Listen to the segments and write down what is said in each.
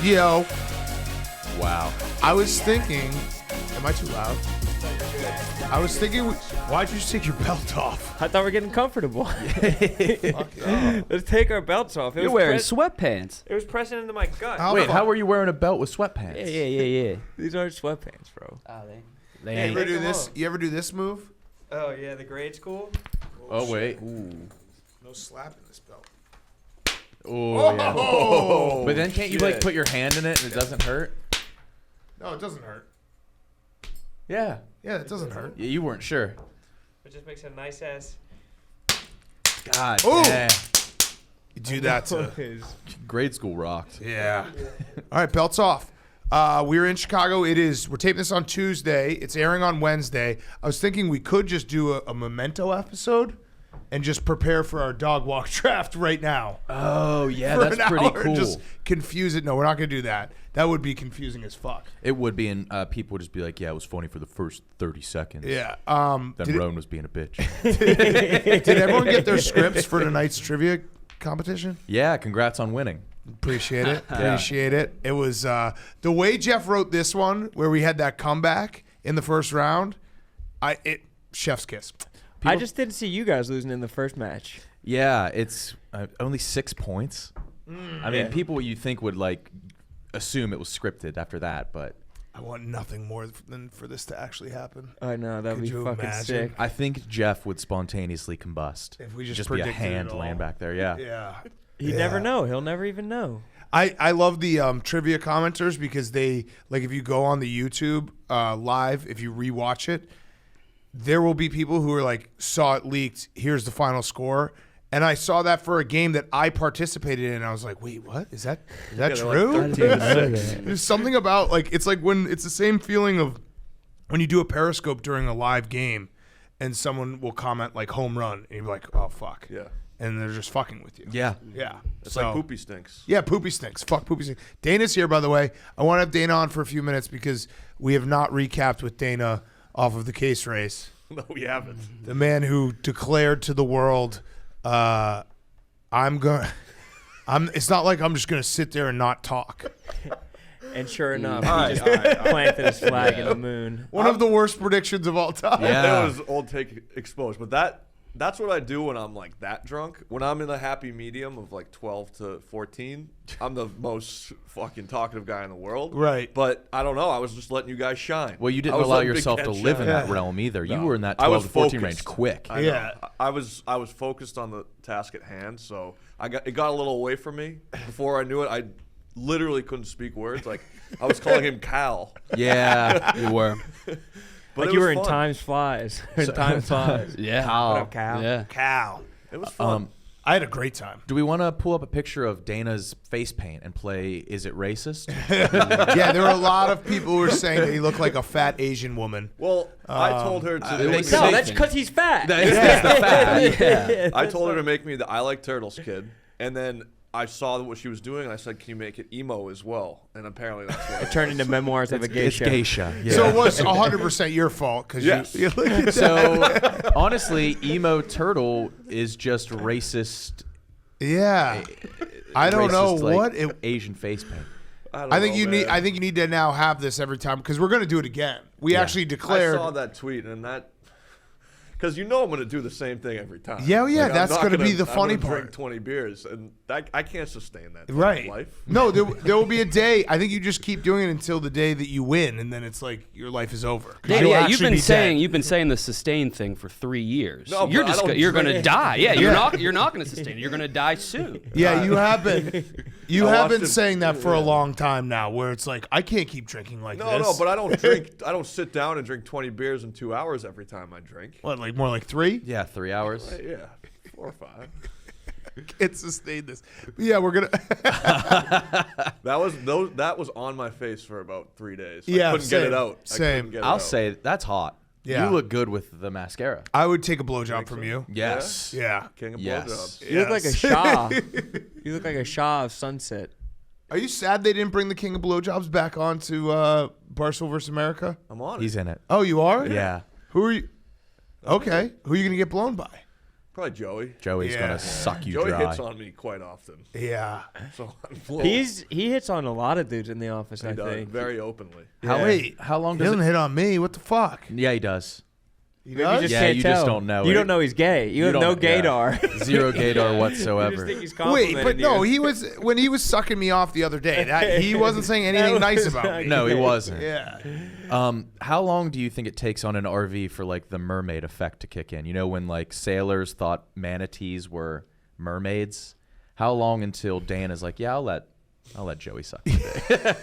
Yo. Wow. I was thinking, am I too loud? I was thinking, why'd you just take your belt off? I thought we were getting comfortable. Let's take our belts off. You're wearing sweatpants. It was pressing into my gut. Wait, how were you wearing a belt with sweatpants? Yeah. These aren't sweatpants, bro. Oh, You ever do this? You ever do this move? Oh, yeah, the grade school? Oh, wait. Ooh. No slapping this belt. Oh, yeah. But then can't you like put your hand in it and it doesn't hurt? No, it doesn't hurt. Yeah. Yeah, it doesn't hurt. Yeah, you weren't sure. It just makes a nice ass. God. Ooh. Yeah. You do that to. Grade school rocked. Yeah. All right, belts off. We're in Chicago. We're taping this on Tuesday. It's airing on Wednesday. I was thinking we could just do a memento episode and just prepare for our dog walk draft right now. Oh, yeah, For that's an pretty hour, cool. Just confuse it. No, we're not going to do that. That would be confusing as fuck. It would be, and people would just be like, yeah, it was funny for the first 30 seconds. Yeah. Then Roan was being a bitch. Did everyone get their scripts for tonight's trivia competition? Yeah, congrats on winning. Appreciate it. Appreciate it. It was the way Jeff wrote this one, where we had that comeback in the first round. Chef's kiss. I just didn't see you guys losing in the first match. Yeah, it's only 6 points. I mean, people you think would like assume it was scripted after that, but I want nothing more than for this to actually happen. I know, that would be you fucking imagine? sick. I think Jeff would spontaneously combust. If we just be a predicted hand it all. laying back there. Yeah. Yeah. He'd never know. He'll never even know. I love the trivia commenters because they, like, if you go on the YouTube live, if you rewatch it, there will be people who are like, saw it leaked, here's the final score. And I saw that for a game that I participated in, and I was like, wait, what? Is that true? There's something about, like, it's like when it's the same feeling of when you do a Periscope during a live game and someone will comment like home run, and you're like, oh, fuck. Yeah. And they're just fucking with you. Yeah. Yeah. It's like poopy stinks. Yeah, poopy stinks. Fuck poopy stinks. Dana's here, by the way. I want to have Dana on for a few minutes because we have not recapped with Dana off of the case race. No, we haven't. The man who declared to the world, it's not like I'm just going to sit there and not talk. And sure enough, All he right, just planted his flag in the moon. One of the worst predictions of all time. Yeah. It was old take exposed, but that's what I do when I'm like that drunk. When I'm in a happy medium of like 12 to 14, I'm the most fucking talkative guy in the world. Right. But I don't know. I was just letting you guys shine. Well, you I didn't was allow letting Big yourself Ken to live in shine. that realm either. You No. were in that I 12 was to 14 focused. range quick. I know. Yeah. I was focused on the task at hand, so it got a little away from me. Before I knew it, I literally couldn't speak words. Like I was calling him Cal. Yeah, you were. But Like it you was were in fun. Time Flies. Time Flies. Yeah. What up, Cal? Yeah. Cal. It was fun. I had a great time. Do we want to pull up a picture of Dana's face paint and play Is It Racist? Yeah, there were a lot of people who were saying that he looked like a fat Asian woman. Well, I told her to. they make say- No, me, that's because he's fat. That's the fact. Yeah. I told her to make me the I Like Turtles kid, and then I saw what she was doing, and I said, "Can you make it emo as well?" And apparently that's what. It turned into Memoirs of a It's Geisha. geisha. Yeah. So it was 100% your fault because Yes. you look at that. So honestly, emo turtle is just racist. Yeah. I don't know racist, like, what it. Asian face paint. don't I think know, you need. man. I think you need to now have this every time because we're going to do it again. We actually declared. I saw that tweet, and that because you know I'm going to do the same thing every time. Yeah, yeah, I'm that's not gonna be the I'm funny gonna part. Drink 20 beers, and I can't sustain that type Right. of life. No, there will be a day. I think you just keep doing it until the day that you win, and then it's like your life is over. 'Cause you'll Yeah, actually you've been saying the sustain thing for 3 years. No, you're but I just don't you're gonna drink. die. Yeah, you're not gonna sustain it. You're gonna die soon. Yeah, you have been. You I have watched been it- saying that for a long time now, where it's like I can't keep drinking like No, this. no, but I don't drink. I don't sit down and drink 20 beers in 2 hours every time I drink. what, like more like 3? Yeah, 3 hours. Yeah, 4 or 5. Can't sustain this. But yeah, we're gonna. That was on my face for about 3 days. Yeah, I couldn't get same, it out. same. I couldn't get it I'll out. say that's hot. Yeah. You look good with the mascara. I would take a blowjob from you. Yes. Yeah. King of Yes. blowjobs. You look like a Yes. Shah. You look like a Shah of Sunset. Are you sad they didn't bring the King of Blowjobs back onto Barstool vs. America? I'm on it. He's in it. Oh, you are? Yeah. Who are you? Okay. Who are you gonna get blown by? Probably Joey. Joey's Yeah. gonna suck you Joey dry. hits on me quite often. Yeah. So I'm a little- He hits on a lot of dudes in the office. he I does think. very openly. How, Wait, how long he does doesn't it? hit on me. What the fuck? Yeah, he does. He You does? just Yeah, can't you tell. just don't know You it. don't know he's gay. You have don't- no yeah. gaydar. Zero gaydar You just whatsoever. think he's Wait, complimenting but no, you. he was when he was sucking me off the other day. That he wasn't saying anything nice was about not me. No, he wasn't. Yeah. How long do you think it takes on an RV for like the mermaid effect to kick in? You know, when like sailors thought manatees were mermaids. How long until Dan is like, yeah, I'll let Joey suck today.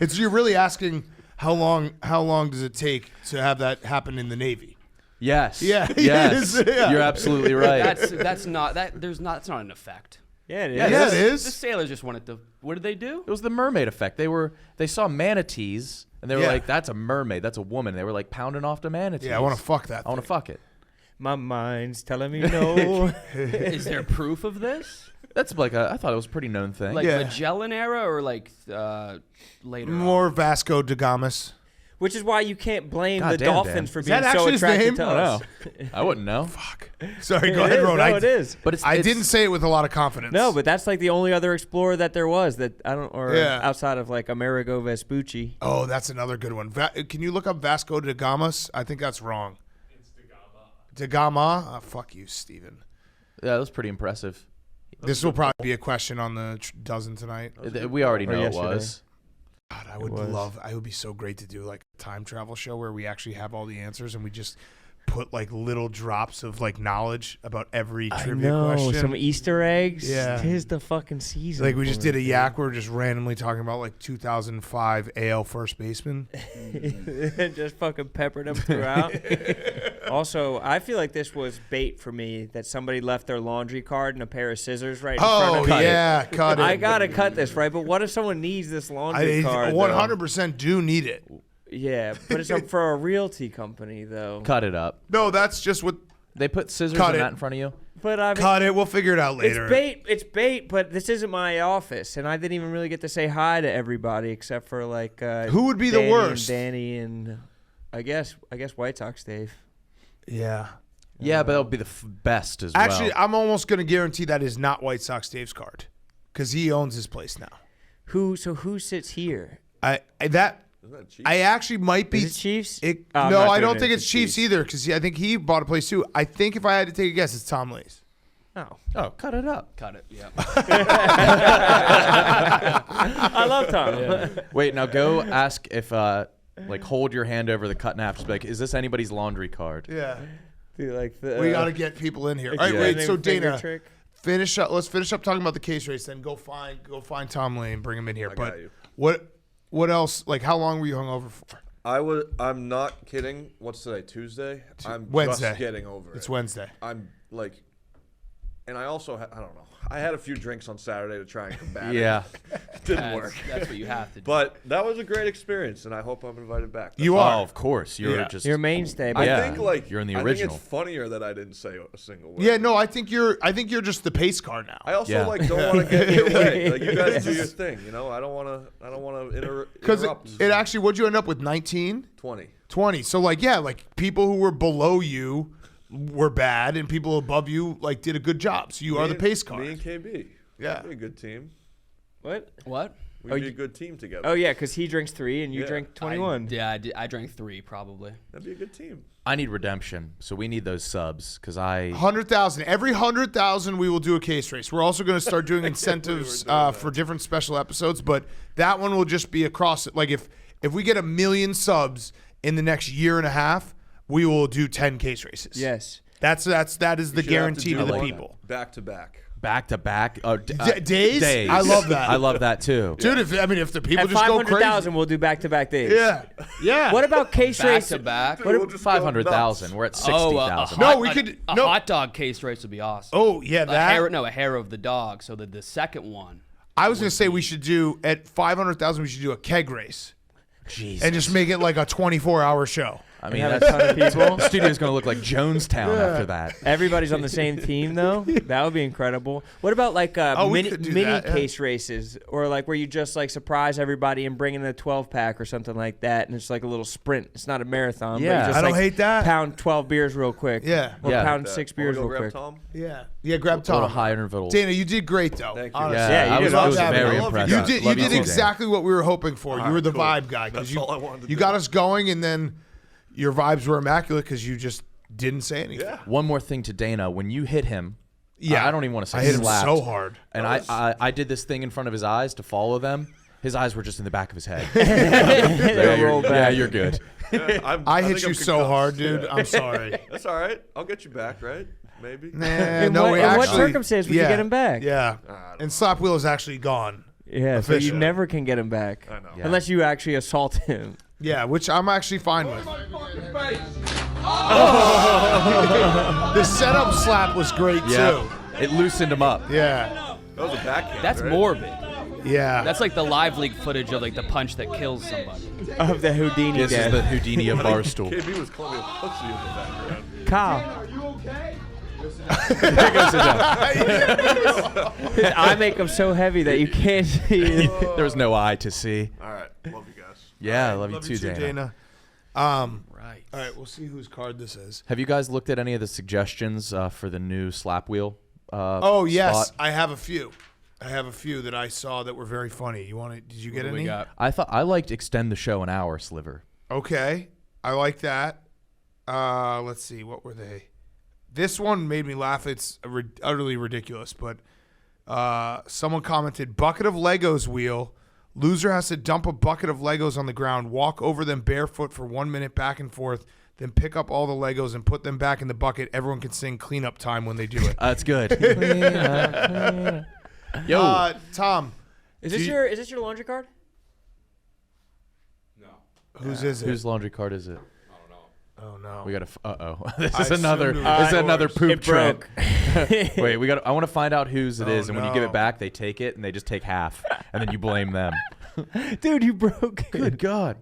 It's you're really asking how long does it take to have that happen in the Navy? Yes. Yeah, Yes. yes, yeah. You're absolutely right. That's not that. There's not. It's not an effect. Yeah, it is. Yeah, it The is. sailors just wanted to. What did they do? It was the mermaid effect. They saw manatees and they were Yeah. like, that's a mermaid, that's a woman. They were like pounding off to manatees. Yeah, I want to fuck that. I want to fuck it. My mind's telling me no. Is there proof of this? That's like I thought it was a pretty known thing. Like Yeah. Magellan era or like later? on? More Vasco da Gamas. Which is why you can't blame God the damn, dolphins Dan. for Is being that so actually his attracted name? to I us. don't know. I wouldn't know. Fuck. Sorry, go It ahead, is. Ron. No, it is. But it's I it's- didn't say it with a lot of confidence. No, but that's like the only other explorer that there was that I don't, or Yeah. outside of like Amerigo Vespucci. Oh, that's another good one. Can you look up Vasco da Gamas? I think that's wrong. It's da Gama. Da Gama? Fuck you, Steven. Yeah, that was pretty impressive. This will probably be a question on the dozen tonight. We already Or know it yesterday. was. God, I would love. I would be so great to do like a time travel show where we actually have all the answers and we just put like little drops of like knowledge about every trivia question. some Easter eggs. Yeah. Tis the fucking season. Like we just for did a it, yak. We're just randomly talking about like 2005 AL first baseman. dude. Just fucking peppered them throughout. Also, I feel like this was bait for me that somebody left their laundry card and a pair of scissors right in front Oh of me. yeah, cut it. I gotta cut this right, but what if someone needs this laundry I card? though? 100% do need it. Yeah, but it's up for a realty company though. Cut it up. No, that's just what. They put scissors Cut in it. that in front of you. But I mean, Cut it. We'll figure it out later. it's bait. It's bait. But this isn't my office, and I didn't even really get to say hi to everybody except for like Who would be the Danny worst? And Danny and I guess White Sox Dave. Yeah. Yeah, but that'll be the best as Actually, well. I'm almost going to guarantee that is not White Sox Dave's card because he owns his place now. Who sits here? I actually might be. Is it Chiefs? It, Oh, I'm no, not I doing don't it think if it's Chiefs either because I think he bought a place too. I think if I had to take a guess, it's Tom Lee's. Oh, Oh, cut it up. Cut it. Yeah. I love Tom. Wait, now go ask if like hold your hand over the cut in half. Just be like, is this anybody's laundry card? Yeah. Dude, like the, We got to get people in here. All right, yeah. wait. So finger Dana, trick. finish up. Let's finish up talking about the case race. Then go find Tom Lee and bring him in here. I but got you. what else? Like, how long were you hungover for? I'm not kidding. What's today? Tuesday. I'm Wednesday. just getting over It's it. Wednesday. I'm like, and I also I don't know. I had a few drinks on Saturday to try and combat Yeah. it. Didn't work. That's what you have to do. But that was a great experience, and I hope I'm invited back. You Oh, are. of course. You're Yeah. just Your mainstay. I But Yeah. think like You're in the I original. think it's funnier that I didn't say a single word. Yeah, no, I think you're just the pace car now. I also Yeah. like don't want to get in your way. Like you guys do your thing, you know. I don't want to Because interrupt. it actually, what'd you end up with? 19, 20. 20. So like, yeah, like people who were below you were bad, and people above you like did a good job. So you are the pace car. Me and KB. Yeah. We'd be a good team. what? What? We'd be a good team together. Oh yeah, because he drinks 3 and you Yeah. drink 21. I drank 3 probably. That'd be a good team. I need redemption, so we need those subs because I 100,000. Every 100,000, we will do a case race. We're also going to start doing incentives for different special episodes, but that one will just be across. Like if we get 1 million subs in the next year and a half, we will do 10 case races. Yes. that is the You should have to guarantee do to the one people. back to back. back to back. Days? I love that. I love that too. Dude, if the people At just go 500,000, crazy. we'll do back-to-back days. Yeah. What about case Back race? to back. We'll just go 500,000. nuts. We're at Oh, 60,000. No, we could- a no. hot dog case race would be awesome. Oh, yeah, a hair of the dog. So the second one. I was going to say we should do, at 500,000, we should do a keg race Jesus. and just make it like a 24-hour show. I mean, have a that's, ton of people. the studio's gonna look like Jonestown after that. Everybody's on the same team though. That would be incredible. What about like we mini could do mini that, yeah. case races, or like where you just like surprise everybody and bring in a 12-pack or something like that, and it's like a little sprint. It's not a marathon. But Yeah. you just, I don't like, hate that. Pound 12 beers real quick. Yeah. Or Yeah. pound That. 6 Wanna beers go real grab quick. Tom? Yeah, grab A Tom. little high interval. Dana, you did great though. Thank you. Honestly. Yeah, you I did was, awesome. I was Yeah, very I love you impressed. You guys. did. Love You did too, Dan. exactly what we were hoping for. You were the cool. vibe guy because That's all I wanted to you do. got us going, and then your vibes were immaculate because you just didn't say anything. Yeah. One more thing to Dana. When you hit him, Yeah. I don't even want to say I hit him slapped. so hard. And I did this thing in front of his eyes to follow them. His eyes were just in the back of his head. They you're, roll yeah, back. you're good. Yeah, I think hit you I'm so concussed. hard, dude. Yeah. I'm sorry. That's all right. I'll get you back, right? Maybe. Nah, In no, what- we in what actually, circumstance would you get him back? Yeah, I don't and Slap Wheel is actually gone. Yeah, so you Officially. never can get him back. I know. Yeah. Unless you actually assault him. Yeah, which I'm actually fine with. The setup slap was great Yeah. too. It loosened him up. Yeah, That was a backhand. That's right? morbid. yeah. That's like the live leak footage of like the punch that kills somebody. Of the Houdini This is death. the Houdini of Barstool. KB was calling me a pussy in the background. Kyle. Go sit down. His eye makeup's so heavy that you can't see it. There was no eye to see. All right. Love you guys. Yeah, I love you too, Dana. Dana. Right. All right, we'll see whose card this is. Have you guys looked at any of the suggestions for the new slap wheel? Oh yes, spot? I have a few. I have a few that I saw that were very funny. You want to? Did you get What do any? we got? I thought I liked extend the show an hour, Sliver. Okay, I like that. Let's see, what were they? This one made me laugh. It's utterly ridiculous, but someone commented, bucket of Legos wheel. Loser has to dump a bucket of Legos on the ground, walk over them barefoot for 1 minute back and forth, then pick up all the Legos and put them back in the bucket. Everyone can sing cleanup time when they do it. That's good. Yo, Tom, Is Do this you- your laundry card? whose is it? whose laundry card is it? Oh no. We got to. This I is another. assumed it This was is another yours. poop It trend. broke. Wait, we got. I want to find out whose it is, Oh, and when you give no. it back, they take it and they just take half, and then you blame them. Dude, you broke it. Good God.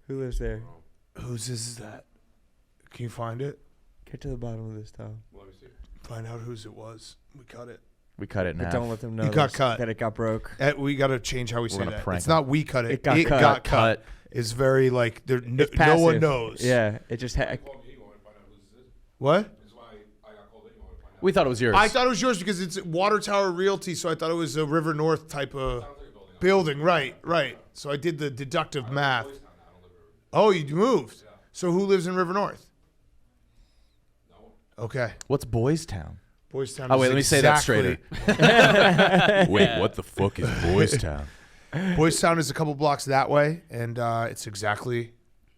Who lives there? Whose is that? Can you find it? Get to the bottom of this, Tom. Find out whose it was. We cut it. We cut it in But half. don't let them know You got this- cut. that it got broke. We got to change how we say gonna that. prank It's him. not we cut it. It got cut. got Cut. cut. It's very like there. No, It's no one passive. knows. Yeah, it just What? We thought it was yours. I thought it was yours because it's Water Tower Realty, so I thought it was a River North type of building. Right, right. So I did the deductive math. Oh, you moved. So who lives in River North? Okay. What's Boys Town? Boys Town. Oh wait, is let me say that exactly- straighter. Wait, what the fuck is Boys Town? Boys Town is a couple blocks that way, and it's exactly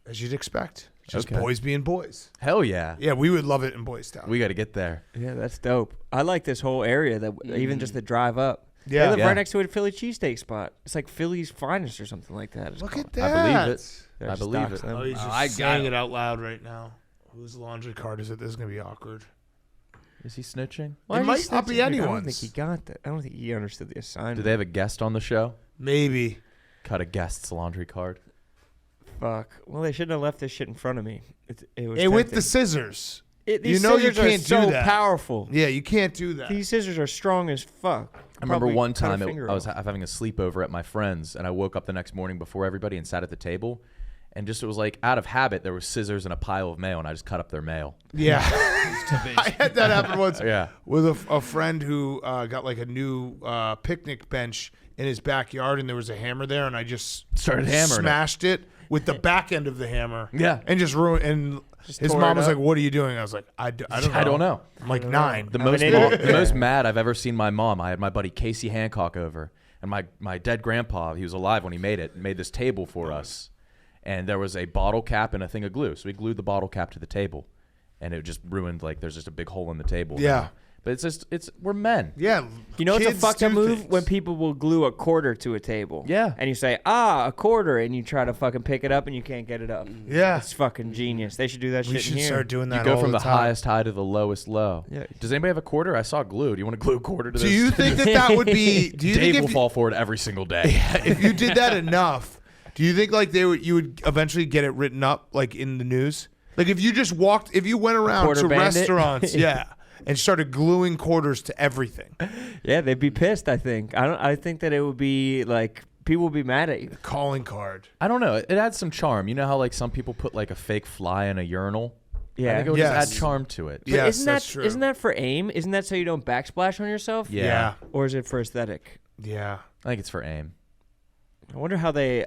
as you'd expect. Just Okay. boys being boys. Hell yeah. Yeah, we would love it in Boys Town. We got to get there. Yeah, that's dope. I like this whole area. That even just the drive up. Yeah. They live Yeah. right next to a Philly cheesesteak spot. It's like Philly's finest or something like that. It's Look called. at that. I believe it. There, I just believe dox it. them. Oh, he's just I got saying it. it out loud right now. Whose laundry card is it? This is gonna be awkward. Is he snitching? Why It is he might not be snitching? I don't anyone's. think he got that. I don't think he understood the assignment. Do they have a guest on the show? Maybe. Cut a guest's laundry card. Fuck. Well, they shouldn't have left this shit in front of me. It was Hey, with tempting. the scissors. These you know you scissors can't are so do that. powerful. Yeah, you can't do that. These scissors are strong as fuck. I remember Probably one cut a time finger I was off. having a sleepover at my friend's, and I woke up the next morning before everybody and sat at the table, and just it was like out of habit there was scissors and a pile of mail, and I just cut up their mail. Yeah. I had that happen once Yeah. with a friend who got like a new picnic bench in his backyard, and there was a hammer there, and I just Started hammering it. smashed it with the back end of the hammer. Yeah. And just ruined. And Just his tore mom it was up. like, "What are you doing?" I was like, "I don't know." I don't know. I'm like 9. The I'm most an idiot. the most mad I've ever seen my mom. I had my buddy Casey Hancock over, and my dead grandpa. He was alive when he made this table for us, and there was a bottle cap and a thing of glue. So we glued the bottle cap to the table, and it just ruined there's just a big hole in the table. Yeah. now. But we're men. Yeah. You know what's a kids fucked do up move? things. When people will glue a quarter to a table. Yeah. And you say, a quarter, and you try to fucking pick it up and you can't get it up. Yeah. It's fucking genius. They should do that We shit should in here. start doing that. You go all from the time. highest high to the lowest low. Yeah. Does anybody have a quarter? I saw glue. Do you want to glue a quarter to this? Do you think that would be? Do you Dave think will if, fall for it every single day. if you did that enough, Do you think like you would eventually get it written up like in the news? Like if you went around Quarter to bandit? restaurants, and started gluing quarters to everything. Yeah, they'd be pissed. I think. I think that it would be like people would be mad at you. The calling card. I don't know. It adds some charm. You know how like some people put like a fake fly in a urinal? Yeah. I think it would Yes. just add charm to it. But Yes, isn't that's that true. isn't that for aim? Isn't that so you don't backsplash on yourself? Yeah. Or is it for aesthetic? Yeah. I think it's for aim. I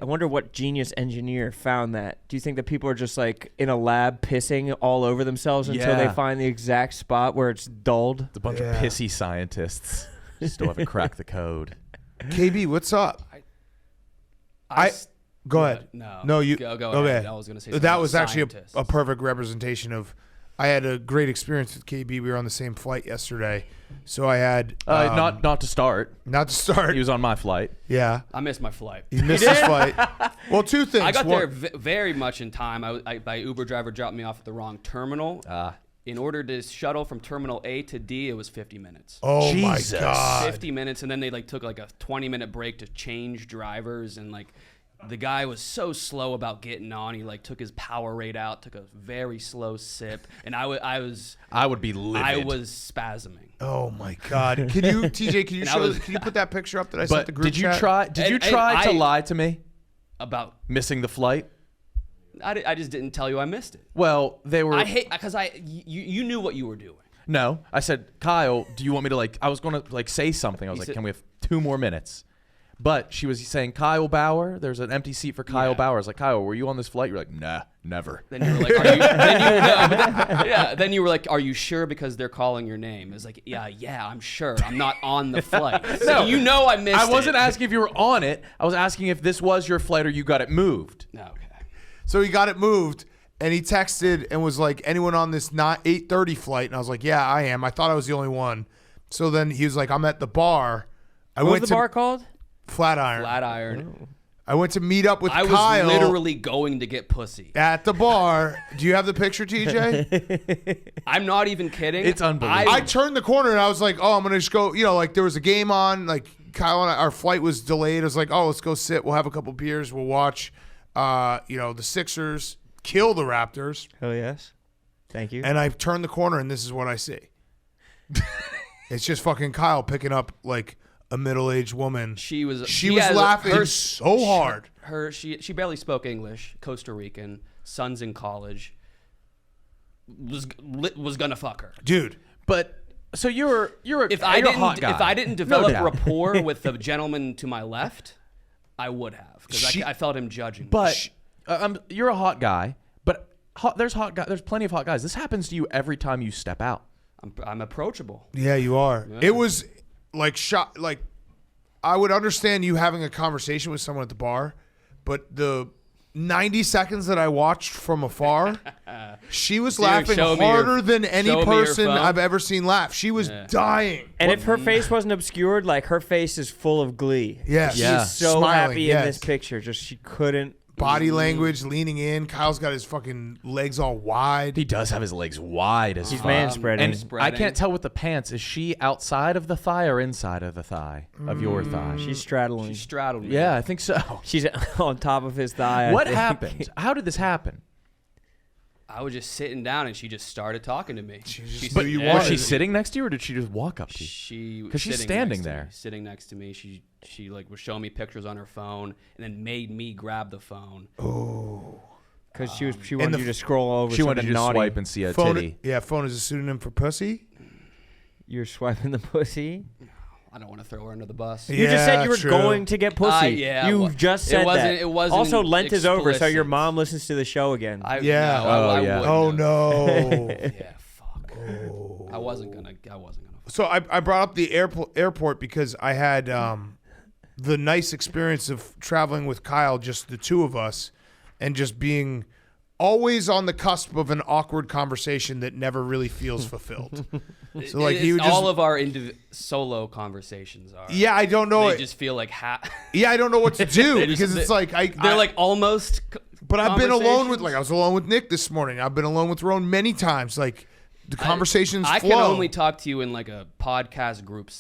wonder what genius engineer found that. Do you think that people are just like in a lab pissing all over themselves until they Yeah. find the exact spot where it's dulled? It's a bunch Yeah. of pissy scientists. Still haven't cracked the code. KB, what's up? I Go ahead. No, you go okay. ahead. I was gonna say something that about was actually scientists. a perfect representation of. I had a great experience with KB. We were on the same flight yesterday, so I had Not to start. not to start. He was on my flight. Yeah, I missed my flight. he missed his flight. Well, two things. I got One- there very much in time. My Uber driver dropped me off at the wrong terminal. In order to shuttle from terminal A to D, it was 50 minutes. Oh Jesus. my god! 50 minutes, and then they like took like a 20-minute break to change drivers, and like the guy was so slow about getting on. He like took his Powerade out, took a very slow sip, and I would be livid. was spasming. Oh my god! Can you, TJ? Can you And I show? was- Can you put that picture up that I sent But the group did you chat? try? Did you And try to I- lie to me? About Missing the flight? I just didn't tell you I missed it. Well, they were. I hate because you knew what you were doing. No, I said, Kyle, do you want me to like? I was gonna like say something. I was He like, said- can we have 2 more minutes? But she was saying Kyle Bauer. There's an empty seat for Kyle Yeah. Bauer. I was like, Kyle, were you on this flight? You're like, nah, never. Then you were like, are you? Then you were like, are you sure? Because they're calling your name. It's like, yeah, I'm sure. I'm not on the flight. So you know I missed. I wasn't it. asking if you were on it. I was asking if this was your flight or you got it moved. No, okay. So he got it moved, and he texted and was like, "Anyone on this 8:30 flight?" And I was like, "Yeah, I am." I thought I was the only one. So then he was like, "I'm at the bar." I What went was the to bar called? Flatiron. Flatiron. I went to meet up with I was Kyle literally going to get pussy. at the bar. Do you have the picture, TJ? I'm not even kidding. It's unbelievable. I turned the corner and I was like, "Oh, I'm gonna just go." You know, like there was a game on. Like Kyle and our flight was delayed. I was like, "Oh, let's go sit. We'll have a couple beers. We'll watch, the Sixers kill the Raptors." Oh yes. Thank you. And I turned the corner and this is what I see. It's just fucking Kyle picking up like a middle-aged woman. She was was laughing so hard. She barely spoke English. Costa Rican, son's in college. Was gonna fuck her. Dude, But so you're If a I hot guy. didn't develop doubt. rapport with the gentleman to my left, I would have because She- I felt him judging. me. But you're a hot guy. But there's plenty of hot guys. This happens to you every time you step out. I'm approachable. yeah, you are. It was like shot. Like I would understand you having a conversation with someone at the bar, but the 90 seconds that I watched from afar, she was laughing show me your- harder than any show me your person phone. I've ever seen laugh. She was dying. And if her face wasn't obscured, like her face is full of glee. Yes. She's Yeah. so Smiling, happy in yes. this picture. Just she couldn't. Body language, leaning in. Kyle's got his fucking legs all wide. He does have his legs wide as He's fuck. manspreading. And I Spreading. can't tell with the pants. Is she outside of the thigh or inside of the thigh of your thigh? She's straddling. She straddled me. Yeah, I think so. She's on top of his thigh. I What think. happened? How did this happen? I was just sitting down and she just started talking to me. She just said- knew you yeah, wanted Was she it. sitting next to you or did she just walk up to you? She 'Cause she's sitting standing next to there. me, sitting next to me. She like was showing me pictures on her phone and then made me grab the phone. Because she wanted the you to scroll over. She wanted something you to naughty. swipe and see a Phone, titty. yeah, phone is a pseudonym for pussy. You're swiping the pussy. I don't want to throw her under the bus. You just said you were true. going to get pussy. Yeah, you well, just it said wasn't- that. it wasn't Also, Lent is over, so your explicit. mom listens to the show again. Yeah. No, I yeah. wouldn't Oh have. no. Yeah, fuck. I wasn't gonna. So I brought up the airport because I had the nice experience of traveling with Kyle, just the two of us, and just being always on the cusp of an awkward conversation that never really feels fulfilled. So like he would just, all of our solo conversations are. yeah, I don't know. They just feel like Yeah, I don't know what to do They because just- it's like they're like almost. But I've been alone with conversations. like I was alone with Nick this morning. I've been alone with Roan many times. Like the conversations I flow. can only talk to you in like a podcast group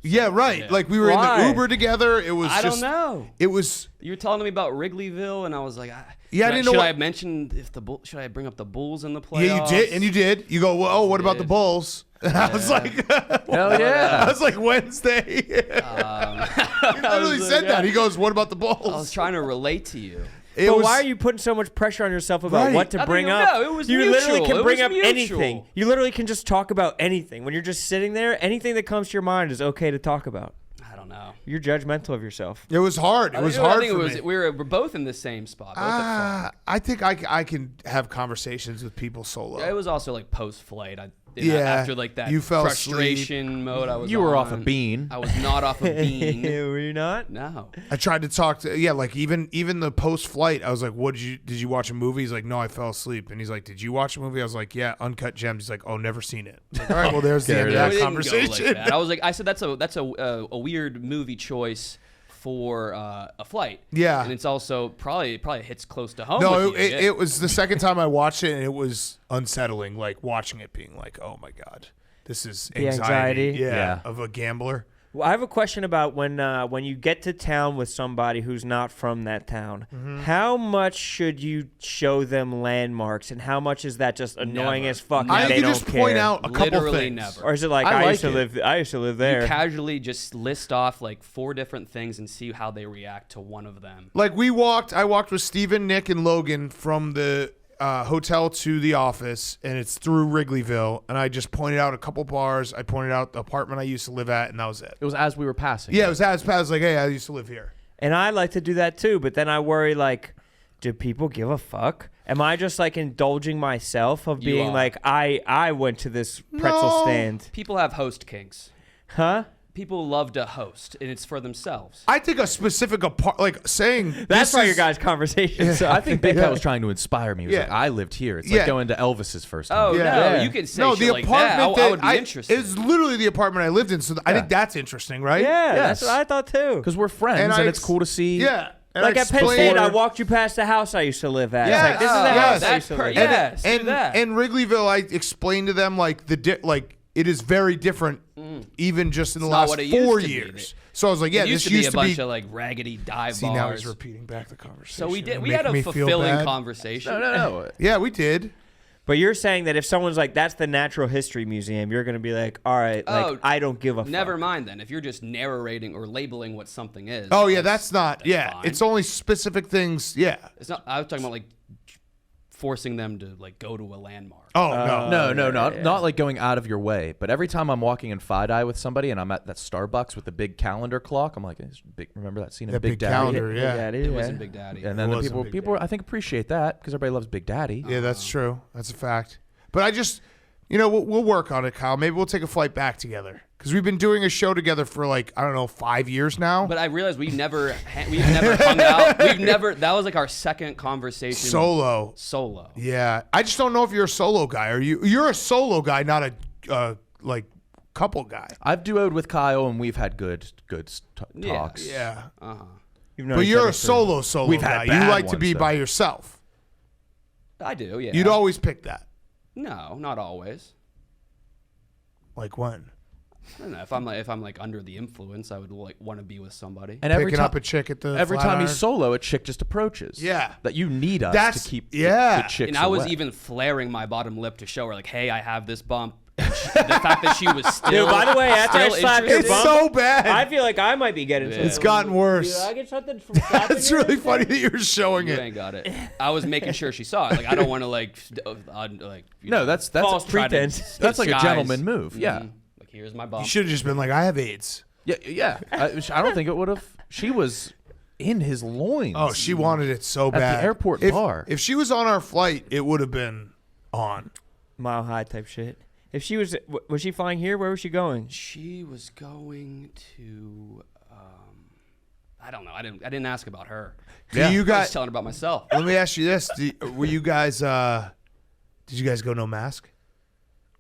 Yeah, right. Yeah. Like we were in Why? the Uber together. It was I just. don't know. It was. You were telling me about Wrigleyville, and I was like, Yeah, I didn't know Should what- I have mentioned if should I bring up the Bulls in the playoffs? Yeah, you did, and you did. You go, well, oh, what about the did. Bulls? And I was like, Hell yeah. I was like Wednesday. he literally said that. He goes, what about the I was Bulls? trying to relate to you. It But was, why are you putting so much pressure on yourself about Right. what to I bring think- up? no, it was you literally mutual. can It bring was up mutual. anything. You literally can just talk about anything. When you're just sitting there, anything that comes to your mind is okay to talk about. I don't know. You're judgmental of yourself. It was hard. It was I hard think for it was, me. we're both in the same spot. Both at fault. I think I can have conversations with people solo. It was also like post-flight. Yeah, After like that you fell frustration mode, I was. You were off a on. bean. I was not off a bean. Were you not? No. I tried to talk to like even the post flight. I was like, "What did you watch a movie?" He's like, "No, I fell asleep." And he's like, "Did you watch a movie?" I was like, "Yeah, Uncut Gems." He's like, "Oh, never seen it." I was like, all right, well, there's the end of There that it It is. didn't go conversation. like that. I was like, I said that's a weird movie choice for a flight. Yeah. And it's also probably hits close to home. No, with you. it was the second time I watched it, and it was unsettling. Like watching it, being like, "Oh my god, this is The anxiety." anxiety. Yeah. Of a gambler. Well, I have a question about when you get to town with somebody who's not from that town. Mm-hmm. How much should you show them landmarks, and how much is that just annoying Never. as fuck? Never. and I they think you don't just care? point out a couple Literally things. never. Or is it like I I, like used to it. live? I used to live there. You casually just list off like 4 different things and see how they react to one of them. Like I walked with Steven, Nick, and Logan from the hotel to the office, and it's through Wrigleyville. And I just pointed out a couple bars. I pointed out the apartment I used to live at, and that was it. It was as we were passing. Yeah, it was as I was like, hey, I used to live here. And I like to do that too, but then I worry like, do people give a fuck? Am I just like indulging myself of You being are. like I went to this pretzel No. stand? People have host kinks. Huh? People love to host, and it's for themselves. I think a specific like saying That's this why your is- guys' conversation. So I think Big Cat was trying to inspire me. He was Yeah. like, I lived here. It's Yeah. like going to Elvis's first Oh time. no, Yeah. you can say no, shit the like apartment that. I would be interested. It was literally the apartment I lived in, so I think that's interesting, right? Yeah, that's Yes. what I thought too. Because we're friends And and, I it's cool to see. Yeah. And Like I at Penn explained- State, I walked you past the house I used to live at. Yes. It's like, this is the Yes. house I That's used to live yeah. at. Yes, do and that. and Wrigleyville, I explained to them like like it is very different, even just in the It's not last what it 4 used to be. years. So I was like, yeah, it used this to be used a to bunch be. of like raggedy dive See, now he's bars. repeating back the conversation. So we did. and We had making a me feel fulfilling bad. conversation. No. Yeah, we did. But you're saying that if someone's like, that's the Natural History Museum, you're going to be like, all right, like, Oh, I don't give a Never fuck. mind then. If you're just narrating or labeling what something is. Oh yeah, that's not. Yeah, fine. it's only specific things. Yeah. It's not. I was talking about like forcing them to like go to a landmark. Oh no. No, not like going out of your way. But every time I'm walking in Fide with somebody and I'm at that Starbucks with the big calendar clock, I'm like, remember that scene in That Big big Daddy? calendar. Big Yeah. Daddy, It yeah. wasn't Big Daddy. And then It the wasn't Big people Daddy. I think appreciate that because everybody loves Big Daddy. Yeah, that's true. That's a fact. But I just, we'll work on it, Kyle. Maybe we'll take a flight back together because we've been doing a show together for like I don't know 5 years now. But I realized we've never hung out. We've never. That was like our second conversation. Solo. Yeah, I just don't know if you're a solo guy. Are you? You're a solo guy, not a like couple guy. I've duoed with Kyle and we've had good Yeah. talks. Yeah, You've known but each you're other a for- solo We've guy. had You bad like to be ones, by though. yourself. I do. Yeah. You'd always pick that. No, not always. Like when? I don't know. If I'm like under the influence, I would like want to be with somebody. And every Picking time up a chick at the every time he's Flatiron? solo, a chick just approaches. Yeah. That you need us That's- to keep yeah. the chicks And I was away. even flaring my bottom lip to show her like, hey, I have this bump. And the fact that she was still. Dude, by the way, after I still slapped your It's bump, so bad. I feel like I might be getting something. It's gotten worse. Dude, I get something from slapping It's you really and funny shit? that you're showing You it. ain't got it. I was making sure she saw it. Like I don't want to like you No, know, that's False try to pretense. That's like a disguise. gentleman move. Yeah. Mhm. Like here's my You bump. should have just been like, I have AIDS. Yeah. I don't think it would have. She was in his loins. Oh, she wanted it so the bad. airport if, bar. If she was on our flight, it would have been on. Mile high type shit. If she was she flying here? Where was she going? She was going to. I don't know. I didn't ask about her. Do Yeah. you I was guys? telling her about myself. Let me ask you this: Were you guys? Did you guys go no mask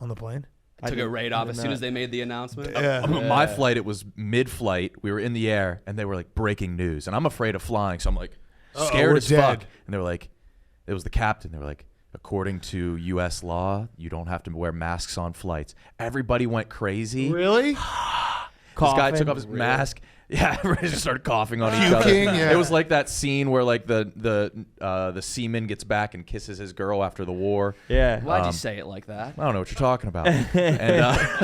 on the plane? I took it right I off did as soon not. as they made the announcement. Yeah. My flight, it was mid-flight. We were in the air, and they were like breaking news. And I'm afraid of flying, so I'm like scared we're as dead. fuck. And they were like, it was the captain. They were like, according to U.S. law, you don't have to wear masks on flights. Everybody went crazy. Really? This guy took Coughing. off his mask. Yeah, everybody just started coughing on each other. Puking, yeah. It was like that scene where like the seaman gets back and kisses his girl after the war. Yeah. Why'd you say it like that? I don't know what you're talking about. And,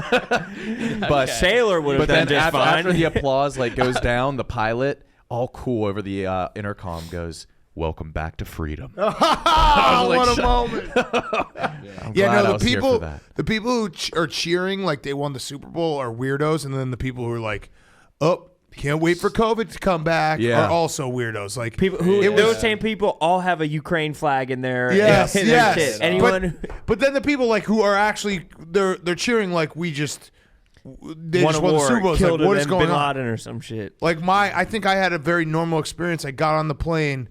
but Sailor would have but done then just fine. after the applause like goes down, the pilot, all cool over the intercom, goes, "Welcome back to freedom." Ah, like, what a shut- moment. I'm Yeah, glad I no, was the here for people, that. the people who are cheering like they won the Super Bowl are weirdos, and then the people who are like, "Oh, can't wait for COVID to come back," Yeah. are also weirdos. Like People who it was- those same people all have a Ukraine flag in their Yes, in their yes. shit. Anyone But then the people like who are actually they're cheering like we just they won just a won the war, Super Bowl. It's killed like, what is Bin going on? Laden or some shit. Like I think I had a very normal experience. I got on the plane,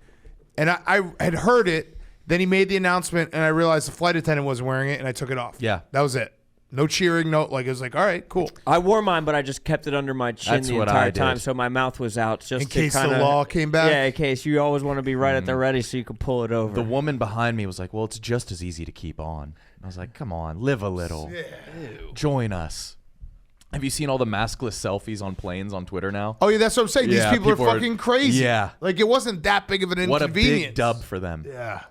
and I had heard it. Then he made the announcement, and I realized the flight attendant wasn't wearing it, and I took it off. Yeah. that was it. No cheering, no like it was like, all right, cool. I wore mine, but I just kept it under my chin That's the what entire I did. time, so my mouth was out. Just In to case the kinda, law came back? Yeah, in case you always want to be right at the ready, so you can pull it over. The woman behind me was like, "Well, it's just as easy to keep on." I was like, "Come on, live a little. Join us." Have you seen all the maskless selfies on planes on Twitter now? Oh yeah, that's what I'm saying. Yeah, These people people are are- fucking crazy. Yeah. like it wasn't that big of an What a inconvenience. big dub for them. Yeah,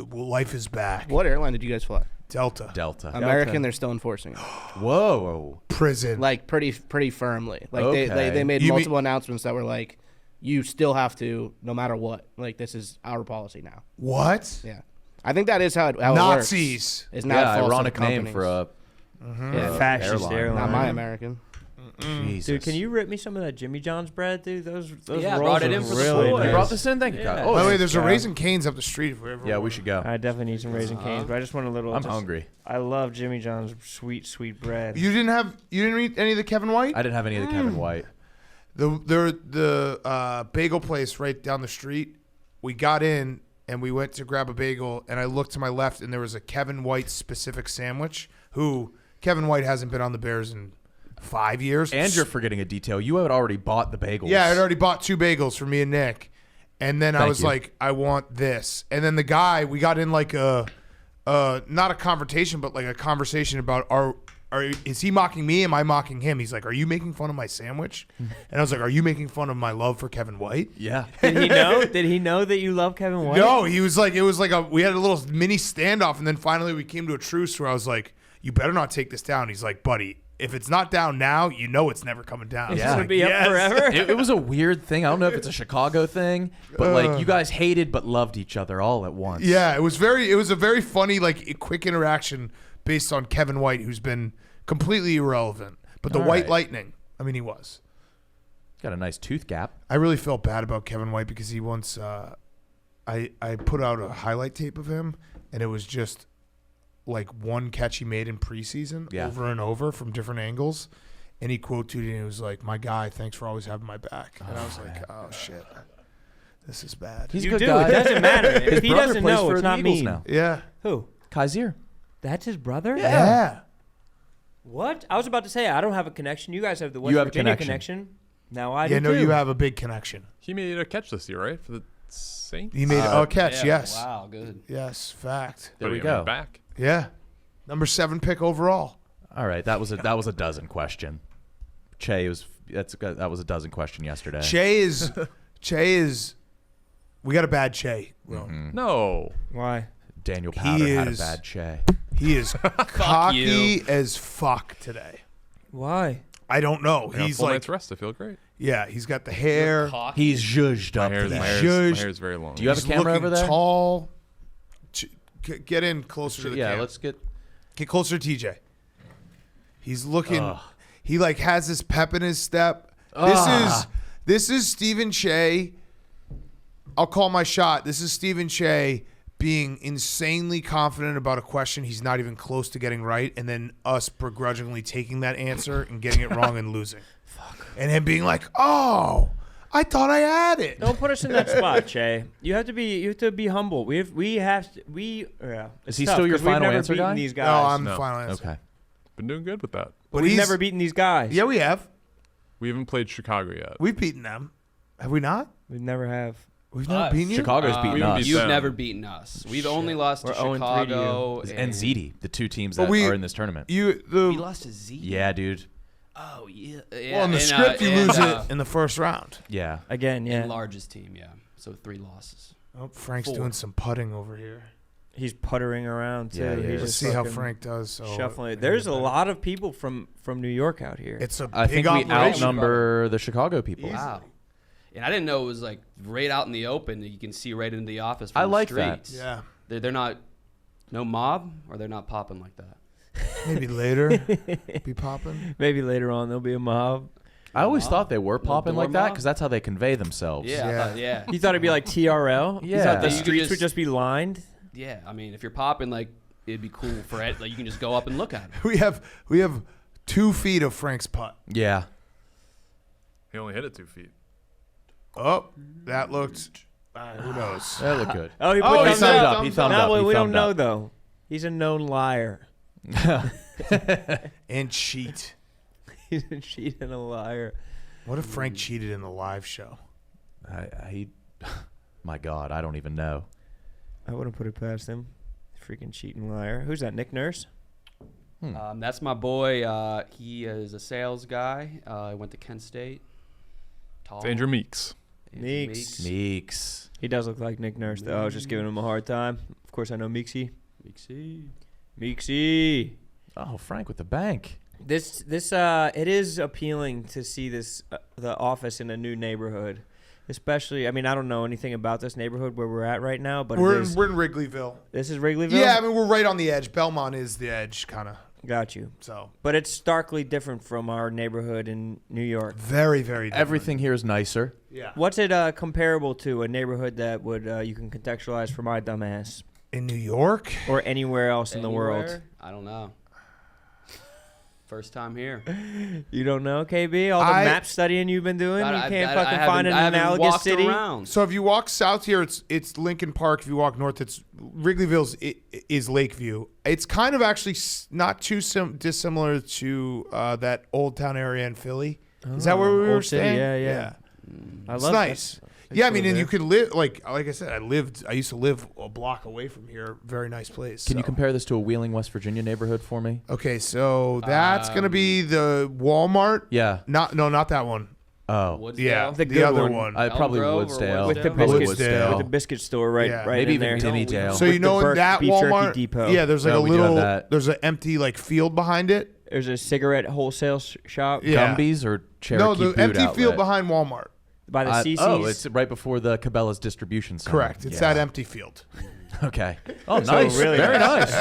well, life is back. What airline did you guys fly? Delta Delta. American. They're still enforcing it, Whoa. prison. like pretty firmly. Like Okay. they made You mean- multiple announcements that were like, you still have to, no matter what. Like this is our policy now. What? Yeah, I think that is how it works. Nazis. It's not Yeah, false to ironic the name companies. for a Yeah, fascist airline. airline. not my American. Jesus. Dude, can you rip me some of that Jimmy John's bread, dude? Those Yeah, I rolls brought it are in for the really boys. nice. You brought this in? Thank you. Yeah. God. By the way, there's a God. Raising Cane's up the street if we ever Yeah, we want. should go. I definitely need some Raisin Canes, but I just want a little. I'm just- hungry. I love Jimmy John's sweet bread. You didn't eat any of the Kevin White? I didn't have any of the Kevin White. The bagel place right down the street. We got in and we went to grab a bagel, and I looked to my left, and there was a Kevin White specific sandwich. Who Kevin White hasn't been on the Bears in 5 years. And you're forgetting a detail. You had already bought the bagels. Yeah, I'd already bought 2 bagels for me and Nick. And then I Thank was you. like, I want this. And then the guy, we got in like a not a confrontation, but like a conversation about is he mocking me? Am I mocking him? He's like, are you making fun of my sandwich? And I was like, are you making fun of my love for Kevin White? Yeah. Did he know? Did he know that you love Kevin White? No, he was like, it was like we had a little mini standoff, and then finally we came to a truce where I was like, you better not take this down. He's like, buddy, if it's not down now, you know it's never coming down. It's Yeah. gonna be up forever. It was a weird thing. I don't know if it's a Chicago thing, but like you guys hated but loved each other all at once. Yeah, it was a very funny, like quick interaction based on Kevin White, who's been completely irrelevant. But the All White right. Lightning, I mean, he was. Got a nice tooth gap. I really felt bad about Kevin White because he once, I put out a highlight tape of him, and it was just like one catch he made in preseason Yeah. over and over from different angles. And he quote tweeted, and he was like, my guy, thanks for always having my back. And I was like, oh, shit. This is bad. He's You a good do. guy. It doesn't matter. His If he brother doesn't plays know, for it's the not Eagles me. now. Yeah. Who? Kaiser. That's his brother? Yeah. What? I was about to say I don't have a connection. You guys have the West You have a Virginia connection. Now I Yeah, do no, too. you have a big connection. He made a catch this year, right? For the Saints? He made a catch, Yeah, yes. Wow, good. Yes, fact. There we Putting him go. Back. Yeah. Number 7 pick overall. All right, that was a dozen question. Che that was a dozen question yesterday. Che is we got a bad Che. No. Why? Daniel Powder had a is- bad Che. He is cocky you. as fuck today. Why? I don't know. I got a He's full like, night's rest. I feel great. yeah, he's got the hair. He's zhuzhed My up hair, to my, that. hair's, Zhuzh. my hair's very long. Do you have a He's camera looking over there? tall. Get in closer to the Yeah, cam. let's get. Get closer to TJ. He's looking. Ugh. He like has this pep in his step. This is Stephen Che. I'll call my shot. This is Stephen Che being insanely confident about a question he's not even close to getting right, and then us begrudgingly taking that answer and getting it wrong and losing. And him being like, "Oh, I thought I had it." Don't put us in that spot, Che. You have to be humble. Yeah. Is he still your we've final never answer beaten guy? These No, guys. I'm the No. final answer. Okay. Been doing good with that. But We've he's never beaten these guys. Yeah, we have. We haven't played Chicago yet. We've beaten them. Have we not? We never have. We've never Us. beaten you. Chicago's beaten we us. beat You've them. never beaten us. We've only lost We're to 0-3 to Chicago And ZD, the two teams But that we- are in this tournament. You We the lost to Z. Yeah, dude. Oh yeah. Well, in the script, you lose it in the first round. Yeah. Again, yeah. Largest team, yeah. So 3 losses. Oh, Frank's 4. doing some putting over here. He's puttering around too. Yeah, He's yeah. Let's just see how fucking Frank does. So shuffling it. There's a lot of people from New York out here. It's a I big think we operation. outnumber the Chicago people. Wow. And I didn't know it was like right out in the open that you can see right into the office from I the like that. streets. Yeah, They're not no mob, or they're not popping like that. maybe later be popping. Maybe later on there'll be a mob. I always thought they were popping door like that mob? because that's how they convey themselves. Yeah, Yeah. I thought, yeah. You thought it'd be like TRL? You Yeah. thought the You could streets just- would just be lined? Yeah, I mean, if you're popping, like, it'd be cool for it. Like, you can just go up and look at it. We have 2 feet of Frank's putt. Yeah. He only hit it 2 feet. Oh, that looked. Who knows? That looked good. Oh, he put Oh, he thumbs thumbed up. up. He thumbed No, up. wait, He we don't thumbed know up. though. He's a known liar. And cheat. He's a cheat and a liar. What if Frank cheated in the live show? My God, I don't even know. I wouldn't put it past him. Freaking cheating liar. Who's that? Nick Nurse? That's my boy. He is a sales guy. Went to Kent State. Tall. It's Andrew Meeks. Meeks. Meeks. He does look like Nick Nurse though. I was just giving him a hard time. Of course, I know Meeksy. Meeksy. Meeksy. Oh, Frank with the bank. This it is appealing to see this the office in a new neighborhood, especially. I mean, I don't know anything about this neighborhood where we're at right now, but We're in Wrigleyville. this is Wrigleyville. Yeah, I mean we're right on the edge. Belmont is the edge, kind of. Got you. So But it's starkly different from our neighborhood in New York. very, very different. Everything here is nicer. Yeah. What's it comparable to a neighborhood that would you can contextualize for my dumb ass In New York, or anywhere else in the world? Anywhere? I don't know. First time here. You don't know, KB? All the map studying you've been doing, you can't fucking find an I haven't analogous walked city. around. so if you walk south here, it's Lincoln Park. If you walk north, it's Wrigleyville's is Lakeview. It's kind of actually not too dissimilar to that Old Town area in Philly. Is that where we were Old City, staying? yeah. I It's love nice. that. Yeah, I cool mean, and there. you can live like I said, I used to live a block away from here. Very nice place. Can you so. compare this to a Wheeling, West Virginia neighborhood for me? Okay, so that's gonna be the Walmart. Yeah. Not that one. Oh. Woodsdale? Yeah, The the good other one. one. I probably Grove or Woodsdale. With the Probably biscuits, Woodsdale. with the biscuit store right Yeah. in Maybe there. even Dimmydale. So With you the know in Burke that Beef Jerky Walmart, Depot. yeah, there's like No, a we do have little, that. there's an empty like field behind it. There's a cigarette wholesale shop Yeah. Gumby's or Cherokee No, the Boot empty Outlet? field behind Walmart. by the CC's. Oh, it's right before the Cabela's distribution center. Correct. It's Yeah. that empty field. Okay. Oh, So nice. really Very nice.